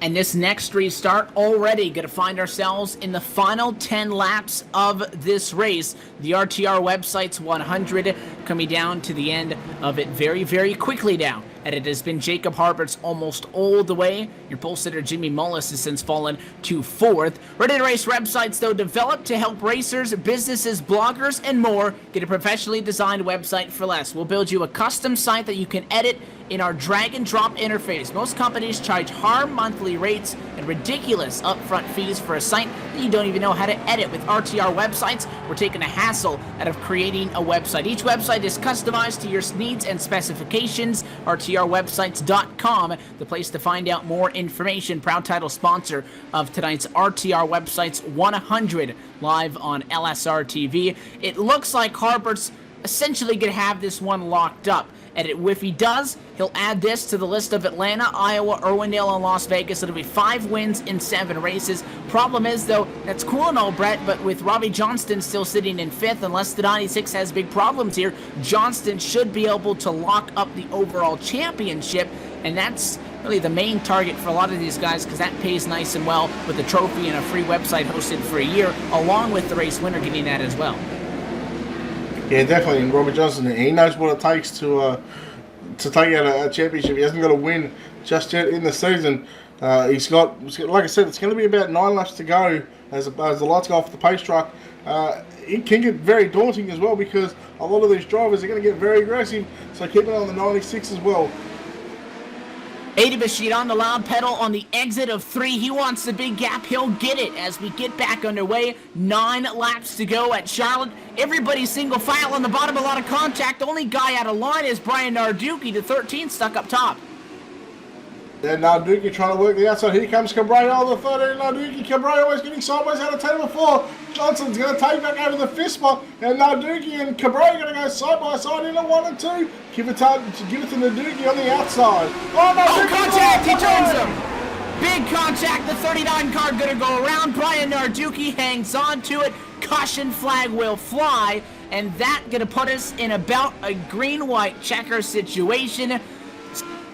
And this next restart already going to find ourselves in the final 10 laps of this race. The RTR website's 100 coming down to the end of it very, very quickly now. And it has been Jacob Harbert's almost all the way. Your pole sitter Jimmy Mullis has since fallen to 4th. Ready to Race websites, though, developed to help racers, businesses, bloggers, and more get a professionally designed website for less. We'll build you a custom site that you can edit in our drag and drop interface. Most companies charge high monthly rates and ridiculous upfront fees for a site that you don't even know how to edit. With RTR websites, we're taking the hassle out of creating a website. Each website is customized to your needs and specifications. RTRwebsites.com, the place to find out more information. Proud title sponsor of tonight's RTR Websites 100 live on LSRTV. It looks like Harbert's essentially going to have this one locked up. And if he does, he'll add this to the list of Atlanta, Iowa, Irwindale, and Las Vegas. It'll be 5 wins in 7 races. Problem is, though, that's cool and all, Brett, but with Robbie Johnston still sitting in 5th, unless the 96 has big problems here, Johnston should be able to lock up the overall championship, and that's really the main target for a lot of these guys, because that pays nice and well with the trophy and a free website hosted for a year, along with the race winner getting that as well. Yeah, definitely. And Robert Johnson, he knows what it takes to take out a championship. He hasn't got a win just yet in the season. He's got, like I said, it's going to be about 9 laps to go as the lights go off the pace truck. It can get very daunting as well, because a lot of these drivers are going to get very aggressive. So keep it on the 96 as well. 80 Bashir on the loud pedal on the exit of 3. He wants the big gap. He'll get it as we get back underway. 9 laps to go at Charlotte. Everybody's single file on the bottom. A lot of contact. The only guy out of line is Brian Narducci, the 13, stuck up top. Then Narducci trying to work the outside. Here comes Cabrillo, the 13. Narducci, Cabrillo is getting sideways out of table 4. Johnson's going to take back over the 5th spot. And Narducci and Cabrillo going to go side by side in a 1 and 2. Give it to Narducci on the outside. Oh, contact! He turns him! Big contact. The 39 car going to go around. Brian Narducci hangs on to it. Caution flag will fly. And that going to put us in about a green-white checker situation.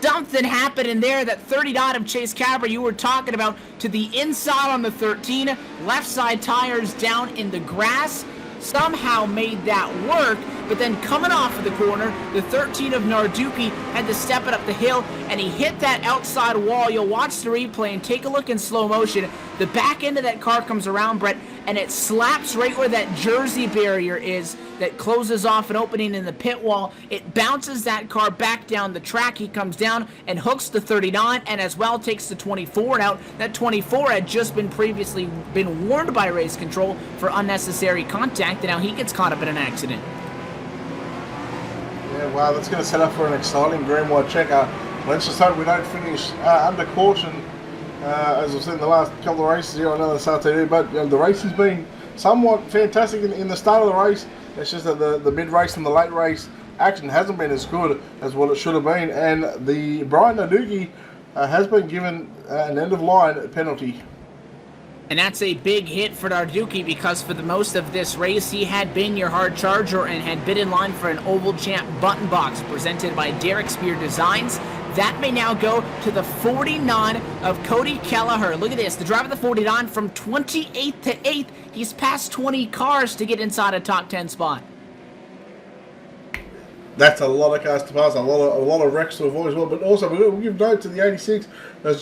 Something happened in there. That 39 of Chase Cabra you were talking about to the inside on the 13. Left side tires down in the grass. Somehow made that work, but then coming off of the corner, the 13 of Narducci had to step it up the hill, and he hit that outside wall. You'll watch the replay and take a look in slow motion. The back end of that car comes around, Brett, and it slaps right where that Jersey barrier is that closes off an opening in the pit wall. It bounces that car back down the track. He comes down and hooks the 39, and as well takes the 24 out. That 24 had just previously been warned by race control for unnecessary contact, and now he gets caught up in an accident. Yeah, wow, that's going to set up for an exciting green-white checker. Let's just hope we don't finish under caution, as I've said in the last couple of races here on LSRTV. But the race has been somewhat fantastic in the start of the race. It's just that the mid-race and the late race action hasn't been as good as what it should have been. And the Brian Narducci has been given an end-of-line penalty. And that's a big hit for Narducci, because for the most of this race, he had been your hard charger and had been in line for an Oval Champ button box presented by Derek Spear Designs. That may now go to the 49 of Cody Kelleher. Look at this, the driver of the 49 from 28th to 8th. He's passed 20 cars to get inside a top 10 spot. That's a lot of cars to pass, a lot of wrecks to avoid as well. But also, we'll give note to the 86 of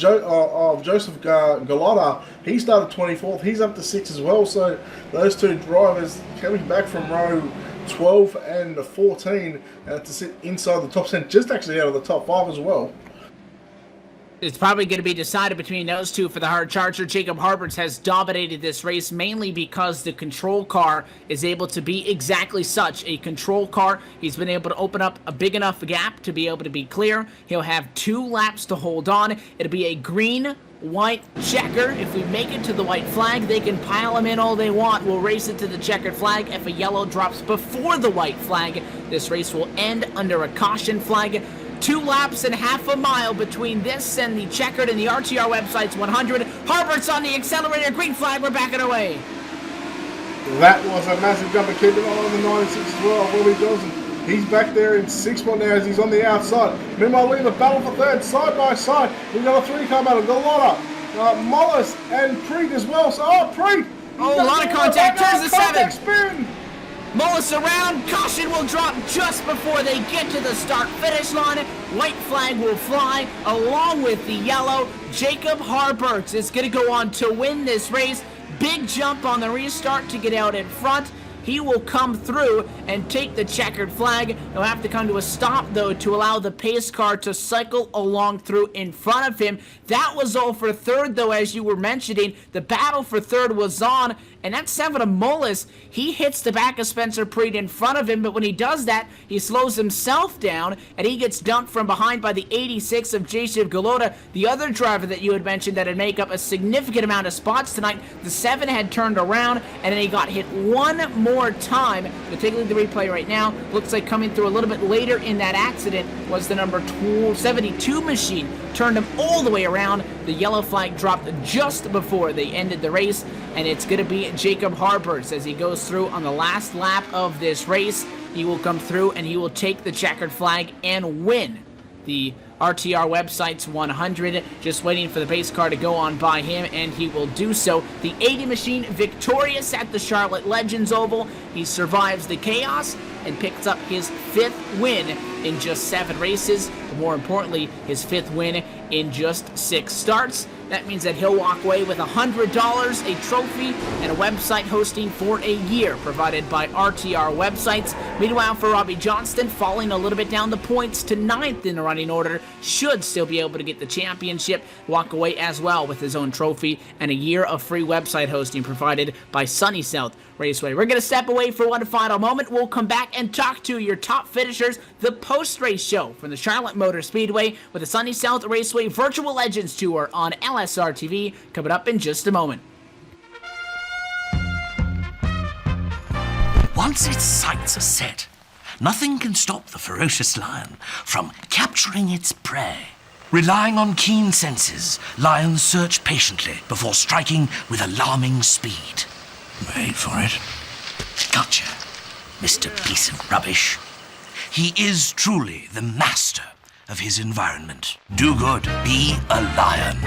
Joseph Gallotta. He started 24th. He's up to 6 as well. So those two drivers coming back from row 12 and 14 to sit inside the top 10, just actually out of the top 5 as well. It's probably going to be decided between those two for the hard charger. Jacob Harberts has dominated this race mainly because the control car is able to be exactly such a control car. He's been able to open up a big enough gap to be able to be clear. He'll have 2 laps to hold on. It'll be a green-white checker. If we make it to the white flag, they can pile them in all they want. We'll race it to the checkered flag. If a yellow drops before the white flag, this race will end under a caution flag. 2 laps and half a mile between this and the checkered, and the RTR website's 100. Harbert's on the accelerator. Green flag. We're back and away. That was a massive jump, and keeping on the 96 as well. Robbie Johnson, he's back there in 6th spot now as he's on the outside. Meanwhile, in the battle for 3rd, side by side. We've got a 3-car battle. Gallotta, Mollis, and Preet as well. So, Preet! Oh, a lot of contact. Turns the 7. Spin! Mullis around. Caution will drop just before they get to the start-finish line. White flag will fly along with the yellow. Jacob Harberts is going to go on to win this race. Big jump on the restart to get out in front. He will come through and take the checkered flag. He'll have to come to a stop, though, to allow the pace car to cycle along through in front of him. That was all for 3rd, though, as you were mentioning. The battle for 3rd was on, and that's Savanamolis. He hits the back of Spencer Preet in front of him, but when he does that, he slows himself down, and he gets dumped from behind by the 86 of J-Shiv Galota, the other driver that you had mentioned that would make up a significant amount of spots tonight. The 7 had turned around, and then he got hit one more time. We'll take a look at the replay right now. Looks like coming through a little bit later in that accident was the number 72 machine. Turned him all the way around. The yellow flag dropped just before they ended the race, and it's going to be Jacob Harpers as he goes through on the last lap of this race. He will come through and he will take the checkered flag and win the RTR website's 100. Just waiting for the pace car to go on by him, and he will do so. The 80 machine victorious at the Charlotte Legends Oval. He survives the chaos and picks up his 5th win in just 7 races. But more importantly, his 5th win in just 6 starts. That means that he'll walk away with $100, a trophy, and a website hosting for a year provided by RTR Websites. Meanwhile, for Robbie Johnston, falling a little bit down the points to 9th in the running order, should still be able to get the championship, walk away as well with his own trophy, and a year of free website hosting provided by Sunny South Raceway. We're going to step away for one final moment. We'll come back and talk to your top finishers, the post-race show from the Charlotte Motor Speedway with the Sunny South Raceway Virtual Legends Tour on LSRTV coming up in just a moment. Once its sights are set, nothing can stop the ferocious lion from capturing its prey. Relying on keen senses, lions search patiently before striking with alarming speed. Wait for it. Gotcha, Mr. Piece of Rubbish. He is truly the master of his environment. Do good, be a lion.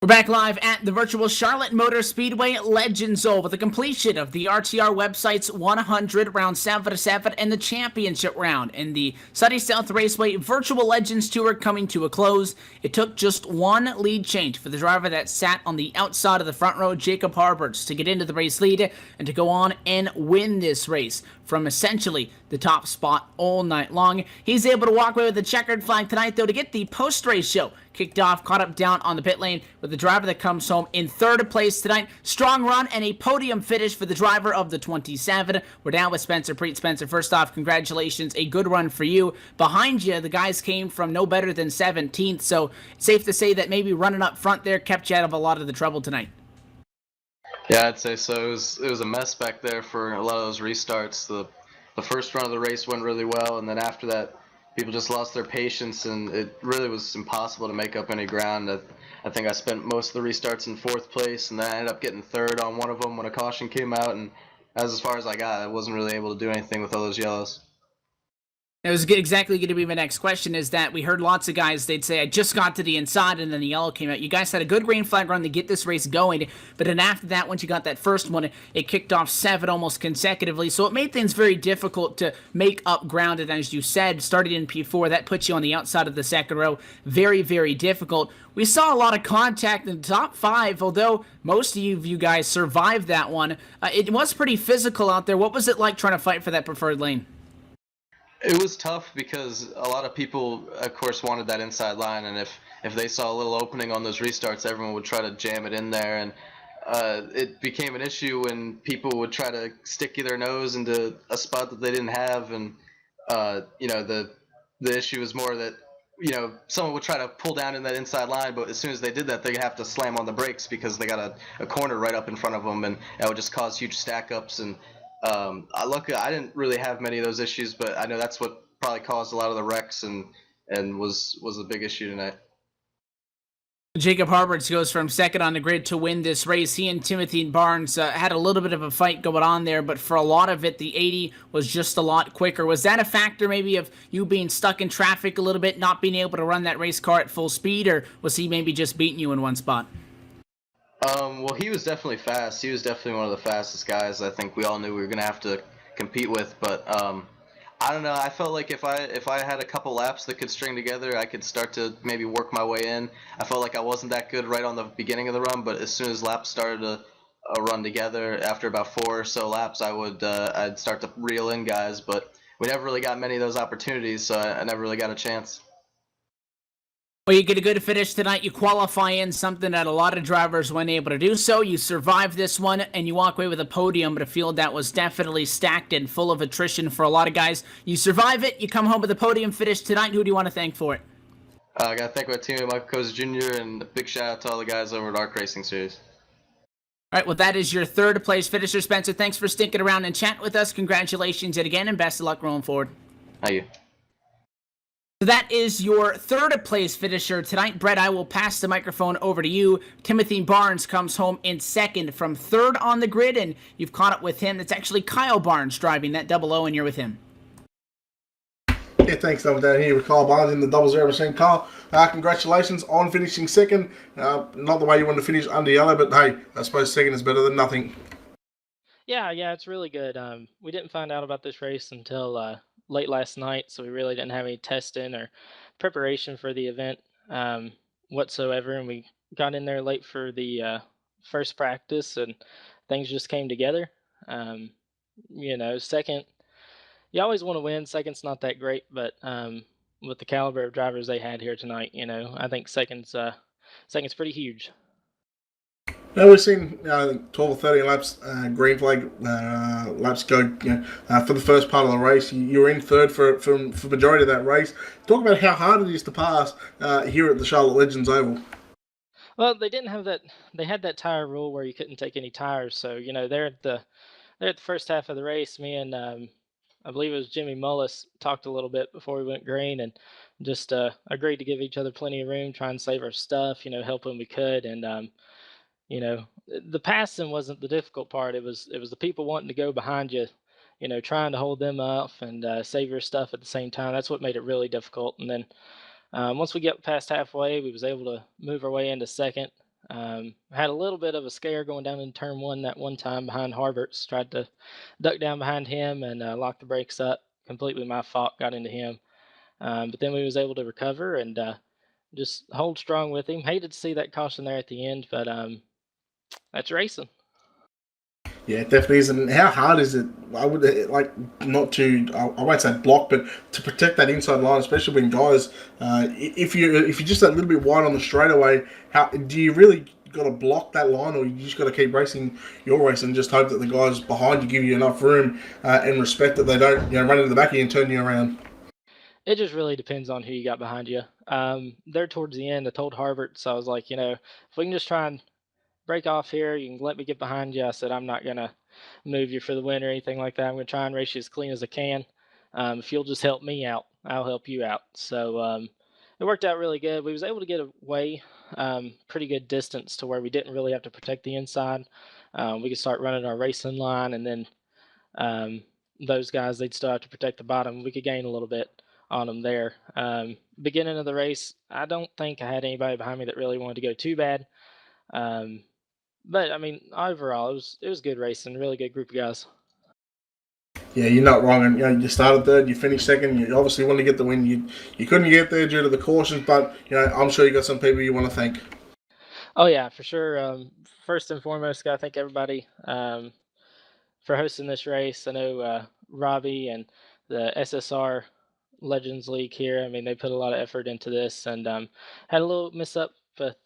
We're back live at the virtual Charlotte Motor Speedway Legends Oval with the completion of the RTR website's 100 round 7-7 and the championship round in the Sunny South Raceway Virtual Legends Tour coming to a close. It took just one lead change for the driver that sat on the outside of the front row, Jacob Harberts, to get into the race lead and to go on and win this race from essentially the top spot all night long. He's able to walk away with the checkered flag tonight, though, to get the post-race show kicked off, caught up down on the pit lane with the driver that comes home in third place tonight. Strong run and a podium finish for the driver of the 27. We're down with Spencer Preet. Spencer, first off, congratulations. A good run for you. Behind you, the guys came from no better than 17th, so it's safe to say that maybe running up front there kept you out of a lot of the trouble tonight. Yeah, I'd say so. It was a mess back there for a lot of those restarts. The first run of the race went really well, and then after that, people just lost their patience, and it really was impossible to make up any ground. I think I spent most of the restarts in fourth place, and then I ended up getting third on one of them when a caution came out, and that was as far as I got. I wasn't really able to do anything with all those yellows. It was exactly going to be my next question, is that we heard lots of guys, they'd say, I just got to the inside, and then the yellow came out. You guys had a good green flag run to get this race going, but then after that, once you got that first one, it kicked off 7 almost consecutively, so it made things very difficult to make up ground, and as you said, started in P4, that puts you on the outside of the second row. Very, very difficult. We saw a lot of contact in the top 5, although most of you guys survived that one. It was pretty physical out there. What was it like trying to fight for that preferred lane? It was tough because a lot of people, of course, wanted that inside line, and if they saw a little opening on those restarts, everyone would try to jam it in there, and it became an issue when people would try to stick their nose into a spot that they didn't have, and the issue was more that someone would try to pull down in that inside line, but as soon as they did that, they'd have to slam on the brakes because they got a corner right up in front of them, and that would just cause huge stack ups. And luckily, I didn't really have many of those issues, but I know that's what probably caused a lot of the wrecks and was a big issue tonight. Jacob Harberts goes from second on the grid to win this race. He and Timothy Barnes had a little bit of a fight going on there, but for a lot of it, the 80 was just a lot quicker. Was that a factor maybe of you being stuck in traffic a little bit, not being able to run that race car at full speed, or was he maybe just beating you in one spot? Well, he was definitely fast. He was definitely one of the fastest guys I think we all knew we were going to have to compete with. But I don't know. I felt like if I had a couple laps that could string together, I could start to maybe work my way in. I felt like I wasn't that good right on the beginning of the run, but as soon as laps started to run together, after about 4 or so laps, I'd start to reel in guys. But we never really got many of those opportunities, so I never really got a chance. Well, you get a good finish tonight. You qualify in, something that a lot of drivers weren't able to do so. You survive this one, and you walk away with a podium, but a field that was definitely stacked and full of attrition for a lot of guys. You survive it. You come home with a podium finish tonight. Who do you want to thank for it? I got to thank my teammate, Michael Koza Jr., and a big shout out to all the guys over at ARC Racing Series. All right, well, that is your third place finisher, Spencer. Thanks for sticking around and chatting with us. Congratulations yet again, and best of luck rolling forward. Thank you. So that is your third place finisher tonight. Brett, I will pass the microphone over to you. Timothy Barnes comes home in second from third on the grid, and you've caught up with him. It's actually Kyle Barnes driving that 00, and you're with him. Yeah, thanks. I'm down here with Kyle Barnes in the 00 machine. Kyle, congratulations on finishing second. Not the way you wanted to finish under yellow, but hey, I suppose second is better than nothing. Yeah, it's really good. We didn't find out about this race until late last night, so we really didn't have any testing or preparation for the event whatsoever. And we got in there late for the first practice, and things just came together. Second, you always want to win. Second's not that great, but with the caliber of drivers they had here tonight, I think second's pretty huge. Now we've seen 12 or 13 laps, green flag laps go. For the first part of the race, you were in third for majority of that race. Talk about how hard it is to pass here at the Charlotte Legends Oval. Well, they didn't have that. They had that tire rule where you couldn't take any tires. So they're at the first half of the race. Me and I believe it was Jimmy Mullis talked a little bit before we went green, and just agreed to give each other plenty of room, try and save our stuff, help when we could. And the passing wasn't the difficult part. It was the people wanting to go behind you, trying to hold them off and save your stuff at the same time. That's what made it really difficult. And then once we get past halfway, we was able to move our way into second. Had a little bit of a scare going down in turn one that one time behind Harberts. Tried to duck down behind him and lock the brakes up. Completely my fault. Got into him, but then we was able to recover and just hold strong with him. Hated to see that caution there at the end, but that's racing. Yeah, it definitely is. And how hard is it? I would like not to. I won't say block, but to protect that inside line, especially when guys, if you're just a little bit wide on the straightaway, how do you really got to block that line, or you just got to keep racing your race and just hope that the guys behind you give you enough room and respect that they don't run into the back of you and turn you around. It just really depends on who you got behind you. There towards the end, I told Harbert, so I was like, if we can just try and break off here, you can let me get behind you. I said, I'm not going to move you for the win or anything like that. I'm going to try and race you as clean as I can. If you'll just help me out, I'll help you out. So it worked out really good. We was able to get away pretty good distance to where we didn't really have to protect the inside. We could start running our racing line, and then those guys, they'd still have to protect the bottom. We could gain a little bit on them there. Beginning of the race, I don't think I had anybody behind me that really wanted to go too bad. But I mean, overall, it was good racing. Really good group of guys. Yeah, you're not wrong. And you started third, you finished second. You obviously want to get the win. You couldn't get there due to the cautions, but I'm sure you got some people you want to thank. Oh yeah, for sure. First and foremost, gotta thank everybody for hosting this race. I know Robbie and the SSR Legends League here. I mean, they put a lot of effort into this, and had a little miss up with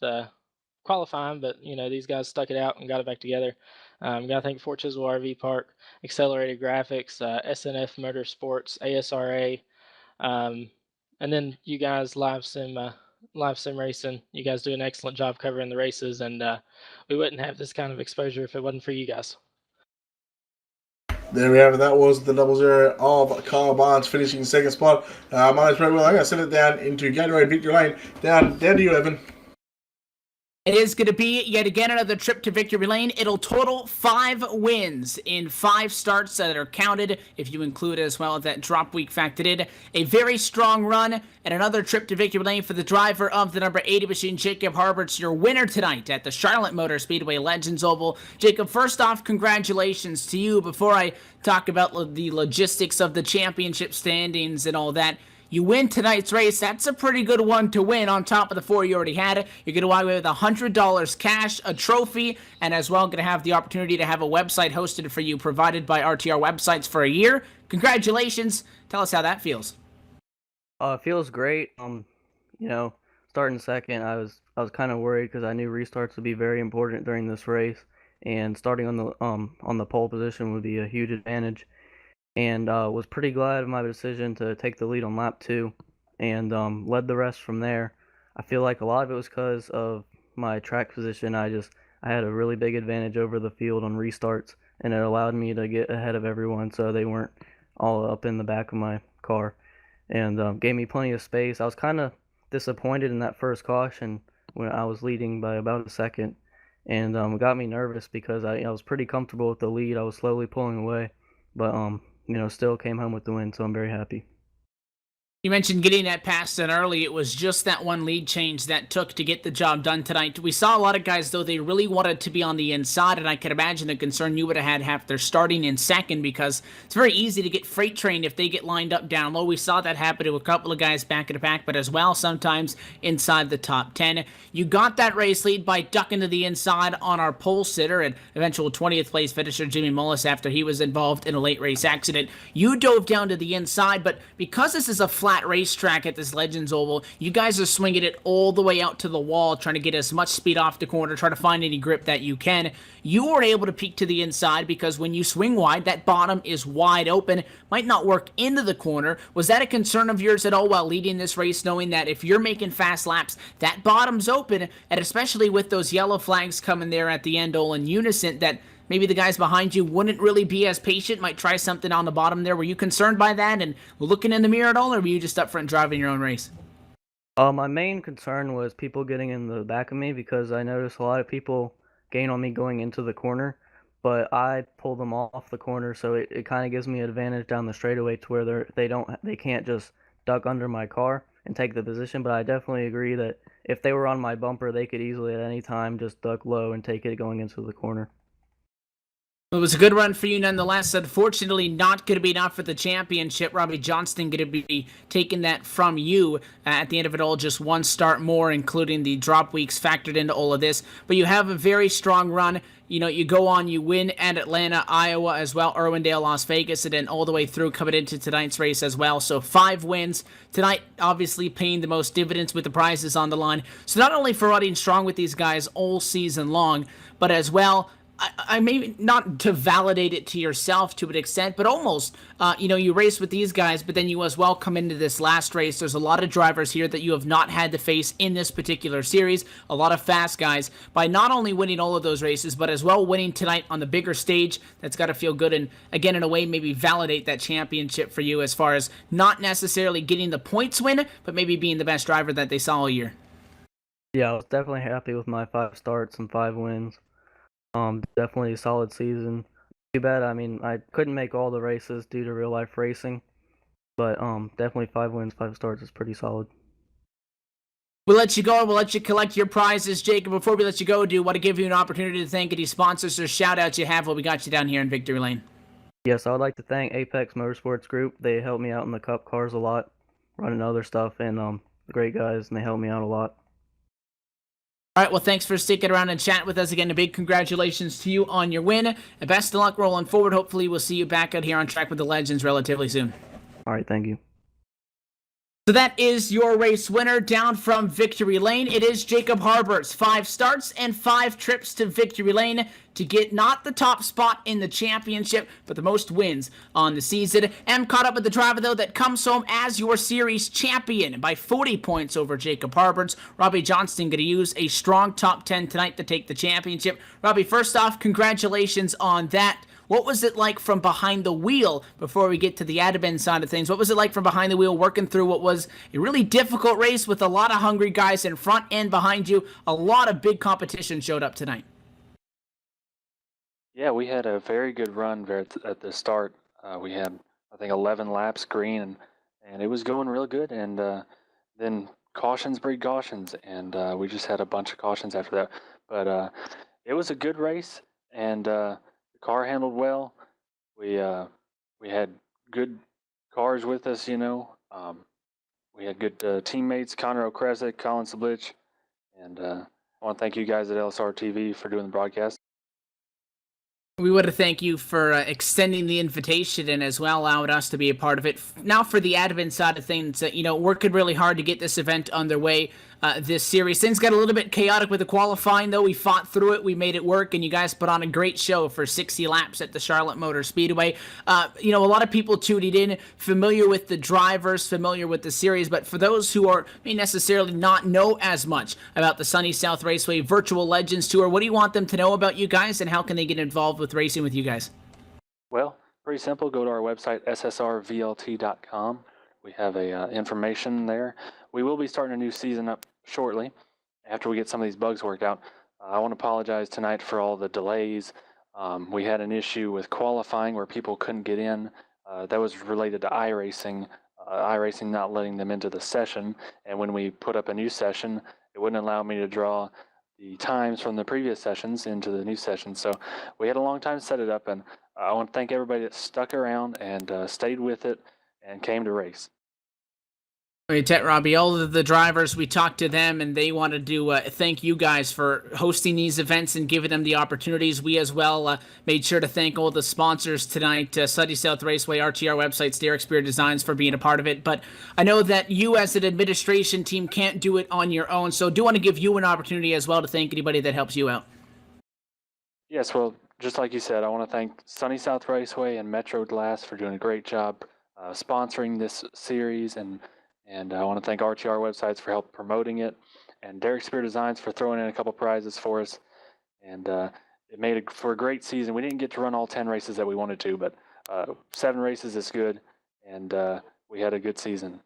qualifying, but these guys stuck it out and got it back together. Gotta thank Fort Chiswell RV Park, Accelerated Graphics, SNF Motorsports, ASRA, and then you guys live sim racing. You guys do an excellent job covering the races, and we wouldn't have this kind of exposure if it wasn't for you guys. There we have it. That was the 00 of Kyle Barnes finishing in second spot. My name's Brett Will. I'm going to send it down into Gatorade Victory Lane. Down to you, Evan. It is going to be yet again another trip to victory lane. It'll total 5 wins in 5 starts that are counted, if you include as well that drop week factored in. A very strong run and another trip to victory lane for the driver of the number 80 machine, Jacob Harberts, your winner tonight at the Charlotte Motor Speedway Legends Oval. Jacob, first off, congratulations to you. Before I talk about the logistics of the championship standings and all that, you win tonight's race. That's a pretty good one to win on top of the 4 you already had. You're going to walk away with $100 cash, a trophy, and as well going to have the opportunity to have a website hosted for you provided by RTR Websites for a year. Congratulations. Tell us how that feels. It feels great. Starting second, I was kind of worried because I knew restarts would be very important during this race, and starting on the pole position would be a huge advantage. And was pretty glad of my decision to take the lead on lap 2 and led the rest from there. I feel like a lot of it was because of my track position. I had a really big advantage over the field on restarts, and it allowed me to get ahead of everyone so they weren't all up in the back of my car, and gave me plenty of space. I was kind of disappointed in that first caution when I was leading by about a second, and it got me nervous because I was pretty comfortable with the lead. I was slowly pulling away, but still came home with the win, so I'm very happy. You mentioned getting that pass in early. It was just that one lead change that took to get the job done tonight. We saw a lot of guys, though, they really wanted to be on the inside, and I can imagine the concern you would have had after starting in second, because it's very easy to get freight trained if they get lined up down low. We saw that happen to a couple of guys back in the pack, but as well sometimes inside the top 10. You got that race lead by ducking to the inside on our pole sitter and eventual 20th place finisher Jimmy Mullis after he was involved in a late race accident. You dove down to the inside, but because this is a flat racetrack at this Legends Oval, you guys are swinging it all the way out to the wall, trying to get as much speed off the corner, try to find any grip that you can. You were able to peek to the inside because when you swing wide, that bottom is wide open. Might not work into the corner. Was that a concern of yours at all while leading this race, knowing that if you're making fast laps, that bottom's open, and especially with those yellow flags coming there at the end all in unison, that maybe the guys behind you wouldn't really be as patient, might try something on the bottom there? Were you concerned by that and looking in the mirror at all, or were you just up front driving your own race? My main concern was people getting in the back of me because I noticed a lot of people gain on me going into the corner, but I pull them off the corner, so it kind of gives me an advantage down the straightaway to where they can't just duck under my car. and take the position. But I definitely agree that if they were on my bumper, they could easily at any time just duck low and take it going into the corner. It was a good run for you nonetheless. Unfortunately, not going to be enough for the championship. Robbie Johnston going to be taking that from you at the end of it all. Just one start more, including the drop weeks factored into all of this. But you have a very strong run. You know, you go on, you win at Atlanta, Iowa as well, Irwindale, Las Vegas, and then all the way through coming into tonight's race as well. So 5 wins. Tonight, obviously paying the most dividends with the prizes on the line. So not only for running strong with these guys all season long, but as well, I maybe not to validate it to yourself to an extent, but almost, you know, you race with these guys, but then you as well come into this last race. There's a lot of drivers here that you have not had to face in this particular series, a lot of fast guys. By not only winning all of those races, but as well winning tonight on the bigger stage, that's got to feel good and, again, in a way, maybe validate that championship for you as far as not necessarily getting the points win, but maybe being the best driver that they saw all year. Yeah, I was definitely happy with my 5 starts and 5 wins. Definitely a solid season. Too bad, I mean, I couldn't make all the races due to real life racing, but definitely 5 wins, 5 starts is pretty solid. We'll let you go and we'll let you collect your prizes. Jacob, before we let you go, do want to give you an opportunity to thank any sponsors or shout outs you have while we got you down here in Victory Lane. Yes, I would like to thank Apex Motorsports Group. They helped me out in the Cup cars a lot, running other stuff, and great guys, and they helped me out a lot. All right, well, thanks for sticking around and chat with us again. A big congratulations to you on your win. And best of luck rolling forward. Hopefully, we'll see you back out here on track with the Legends relatively soon. All right, thank you. So that is your race winner down from Victory Lane. It is Jacob Harberts. 5 starts and 5 trips to Victory Lane to get not the top spot in the championship, but the most wins on the season. Am caught up with the driver, though, that comes home as your series champion by 40 points over Jacob Harberts. Robbie Johnston going to use a strong top 10 tonight to take the championship. Robbie, first off, congratulations on that. What was it like from behind the wheel before we get to the admin side of things? What was it like from behind the wheel working through what was a really difficult race with a lot of hungry guys in front and behind you? A lot of big competition showed up tonight. Yeah, we had a very good run there at the start. We had, I think, 11 laps green, and it was going real good. And then cautions breed cautions, and we just had a bunch of cautions after that. But it was a good race, and the car handled well. We had good cars with us, you know. We had good teammates, Connor Okrezik, Colin Sablich, and I want to thank you guys at LSRTV for doing the broadcast. We want to thank you for extending the invitation and as well allowing us to be a part of it. Now for the admin side of things, you know, working really hard to get this event underway this series. Things got a little bit chaotic with the qualifying, though. We fought through it. We made it work, and you guys put on a great show for 60 laps at the Charlotte Motor Speedway. You know, a lot of people tuning in, familiar with the drivers, familiar with the series, but for those who may necessarily not know as much about the Sunny South Raceway Virtual Legends Tour, what do you want them to know about you guys, and how can they get involved with racing with you guys? Well, pretty simple. Go to our website, ssrvlt.com. We have information there. We will be starting a new season up shortly after we get some of these bugs worked out. I want to apologize tonight for all the delays. We had an issue with qualifying where people couldn't get in. That was related to iRacing. iRacing not letting them into the session. And when we put up a new session, it wouldn't allow me to draw the times from the previous sessions into the new session. So we had a long time to set it up, and I want to thank everybody that stuck around and stayed with it and came to race. Robbie, all of the drivers, we talked to them, and they wanted to thank you guys for hosting these events and giving them the opportunities. We as well made sure to thank all the sponsors tonight, Sunny South Raceway, RTR websites, Derek Spear Designs for being a part of it. But I know that you as an administration team can't do it on your own, so do want to give you an opportunity as well to thank anybody that helps you out. Yes, well, just like you said, I want to thank Sunny South Raceway and Metro Glass for doing a great job sponsoring this series, and I want to thank RTR websites for help promoting it, and Derek Spear Designs for throwing in a couple prizes for us. And it made it for a great season. We didn't get to run all 10 races that we wanted to, but 7 races is good, and we had a good season.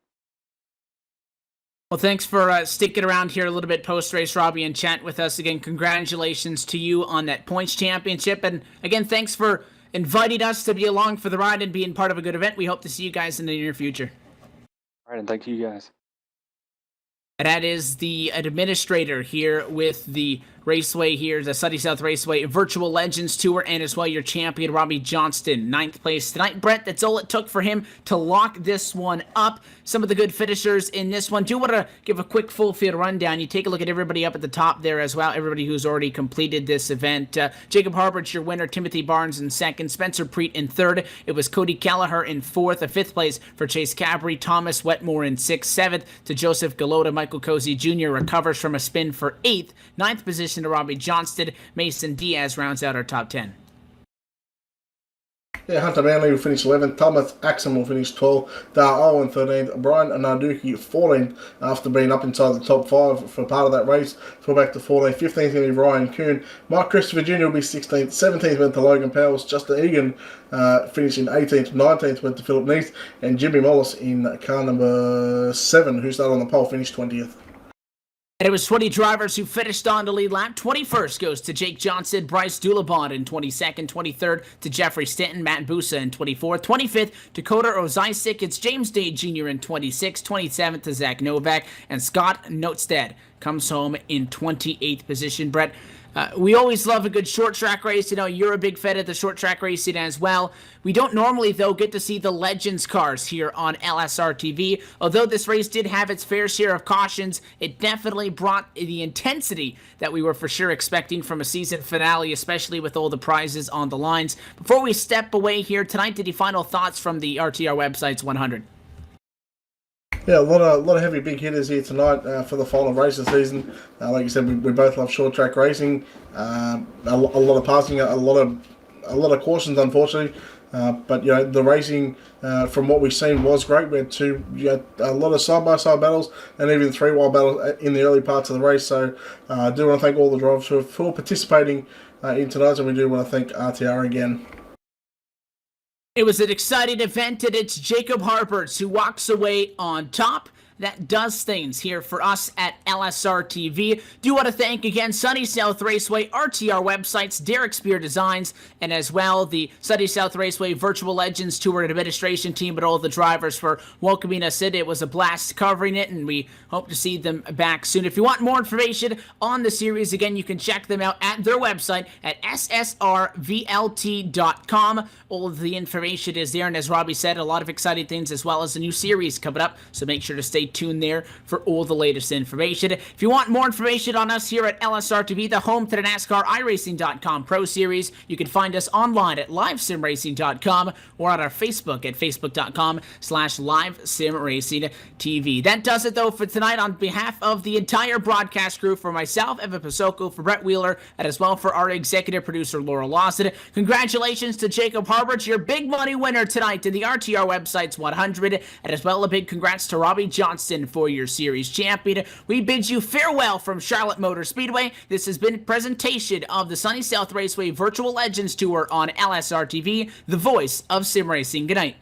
Well, thanks for sticking around here a little bit post-race, Robbie, and chat with us. Again, congratulations to you on that points championship. And again, thanks for inviting us to be along for the ride and being part of a good event. We hope to see you guys in the near future. All right, and thank you guys. And that is the administrator here with the Raceway here, the Sunny South Raceway Virtual Legends Tour, and as well your champion, Robbie Johnston, 9th place tonight. Brett, that's all it took for him to lock this one up. Some of the good finishers in this one. Do want to give a quick full field rundown. You take a look at everybody up at the top there as well, everybody who's already completed this event. Jacob Harbert's your winner, Timothy Barnes in 2nd, Spencer Preet in 3rd. It was Cody Kelleher in 4th, a 5th place for Chase Cabry, Thomas Wetmore in 6th, 7th to Joseph Galota. Michael Cozy Jr. recovers from a spin for 8th, 9th position to Robbie Johnston. Mason Diaz rounds out our top 10. Yeah, Hunter Manley will finish 11th, Thomas Axon will finish 12th, Dale Owen 13th, Brian Narduki 14th after being up inside the top 5 for part of that race, fell back to 14th, 15th going to be Ryan Kuhn, Mike Christopher Jr. will be 16th, 17th went to Logan Powell, Justin Egan finishing 18th, 19th went to Philip Neath, and Jimmy Mollis in car number 7, who started on the pole, finished 20th. And it was 20 drivers who finished on the lead lap. 21st goes to Jake Johnson, Bryce Dulabond in 22nd, 23rd to Jeffrey Stanton, Matt Busa in 24th, 25th Dakota Ozisik, it's James Day Jr. in 26th, 27th to Zach Novak, and Scott Notstead comes home in 28th position. Brett, we always love a good short track race. You know, you're a big fan of the short track racing as well. We don't normally, though, get to see the Legends cars here on LSRTV. Although this race did have its fair share of cautions, it definitely brought the intensity that we were for sure expecting from a season finale, especially with all the prizes on the lines. Before we step away here tonight, any final thoughts from the RTR website's 100? Yeah, a lot of heavy big hitters here tonight for the final race of the season. Like you said, we both love short track racing. A lot of passing, a lot of cautions, unfortunately. But you know, the racing from what we've seen was great. We had a lot of side-by-side battles and even 3-wire battles in the early parts of the race. So I do want to thank all the drivers for participating in tonight, and we do want to thank RTR again. It was an exciting event, and it's Jacob Harberts who walks away on top. That does things here for us at LSRTV. Do want to thank again Sunny South Raceway, RTR websites, Derek Spear Designs, and as well the Sunny South Raceway Virtual Legends Tour and administration team, but all the drivers for welcoming us in. It was a blast covering it, and we hope to see them back soon. If you want more information on the series, again, you can check them out at their website at ssrvlt.com. All of the information is there, and as Robbie said, a lot of exciting things as well as a new series coming up, so make sure to stay tuned there for all the latest information. If you want more information on us here at LSRTV, the home to the NASCAR iRacing.com Pro Series, you can find us online at livesimracing.com or on our Facebook at facebook.com/livesimracingtv. That does it, though, for tonight. On behalf of the entire broadcast crew, for myself, Evan Pasoko, for Brett Wheeler, and as well for our executive producer, Laura Lawson, congratulations to Jacob Harberts, your big money winner tonight in the RTR website's 100, and as well a big congrats to Robbie Johnston for your series champion. We bid you farewell from Charlotte Motor Speedway. This has been a presentation of the Sunny South Raceway Virtual Legends Tour on LSRTV, the voice of sim racing. Good night.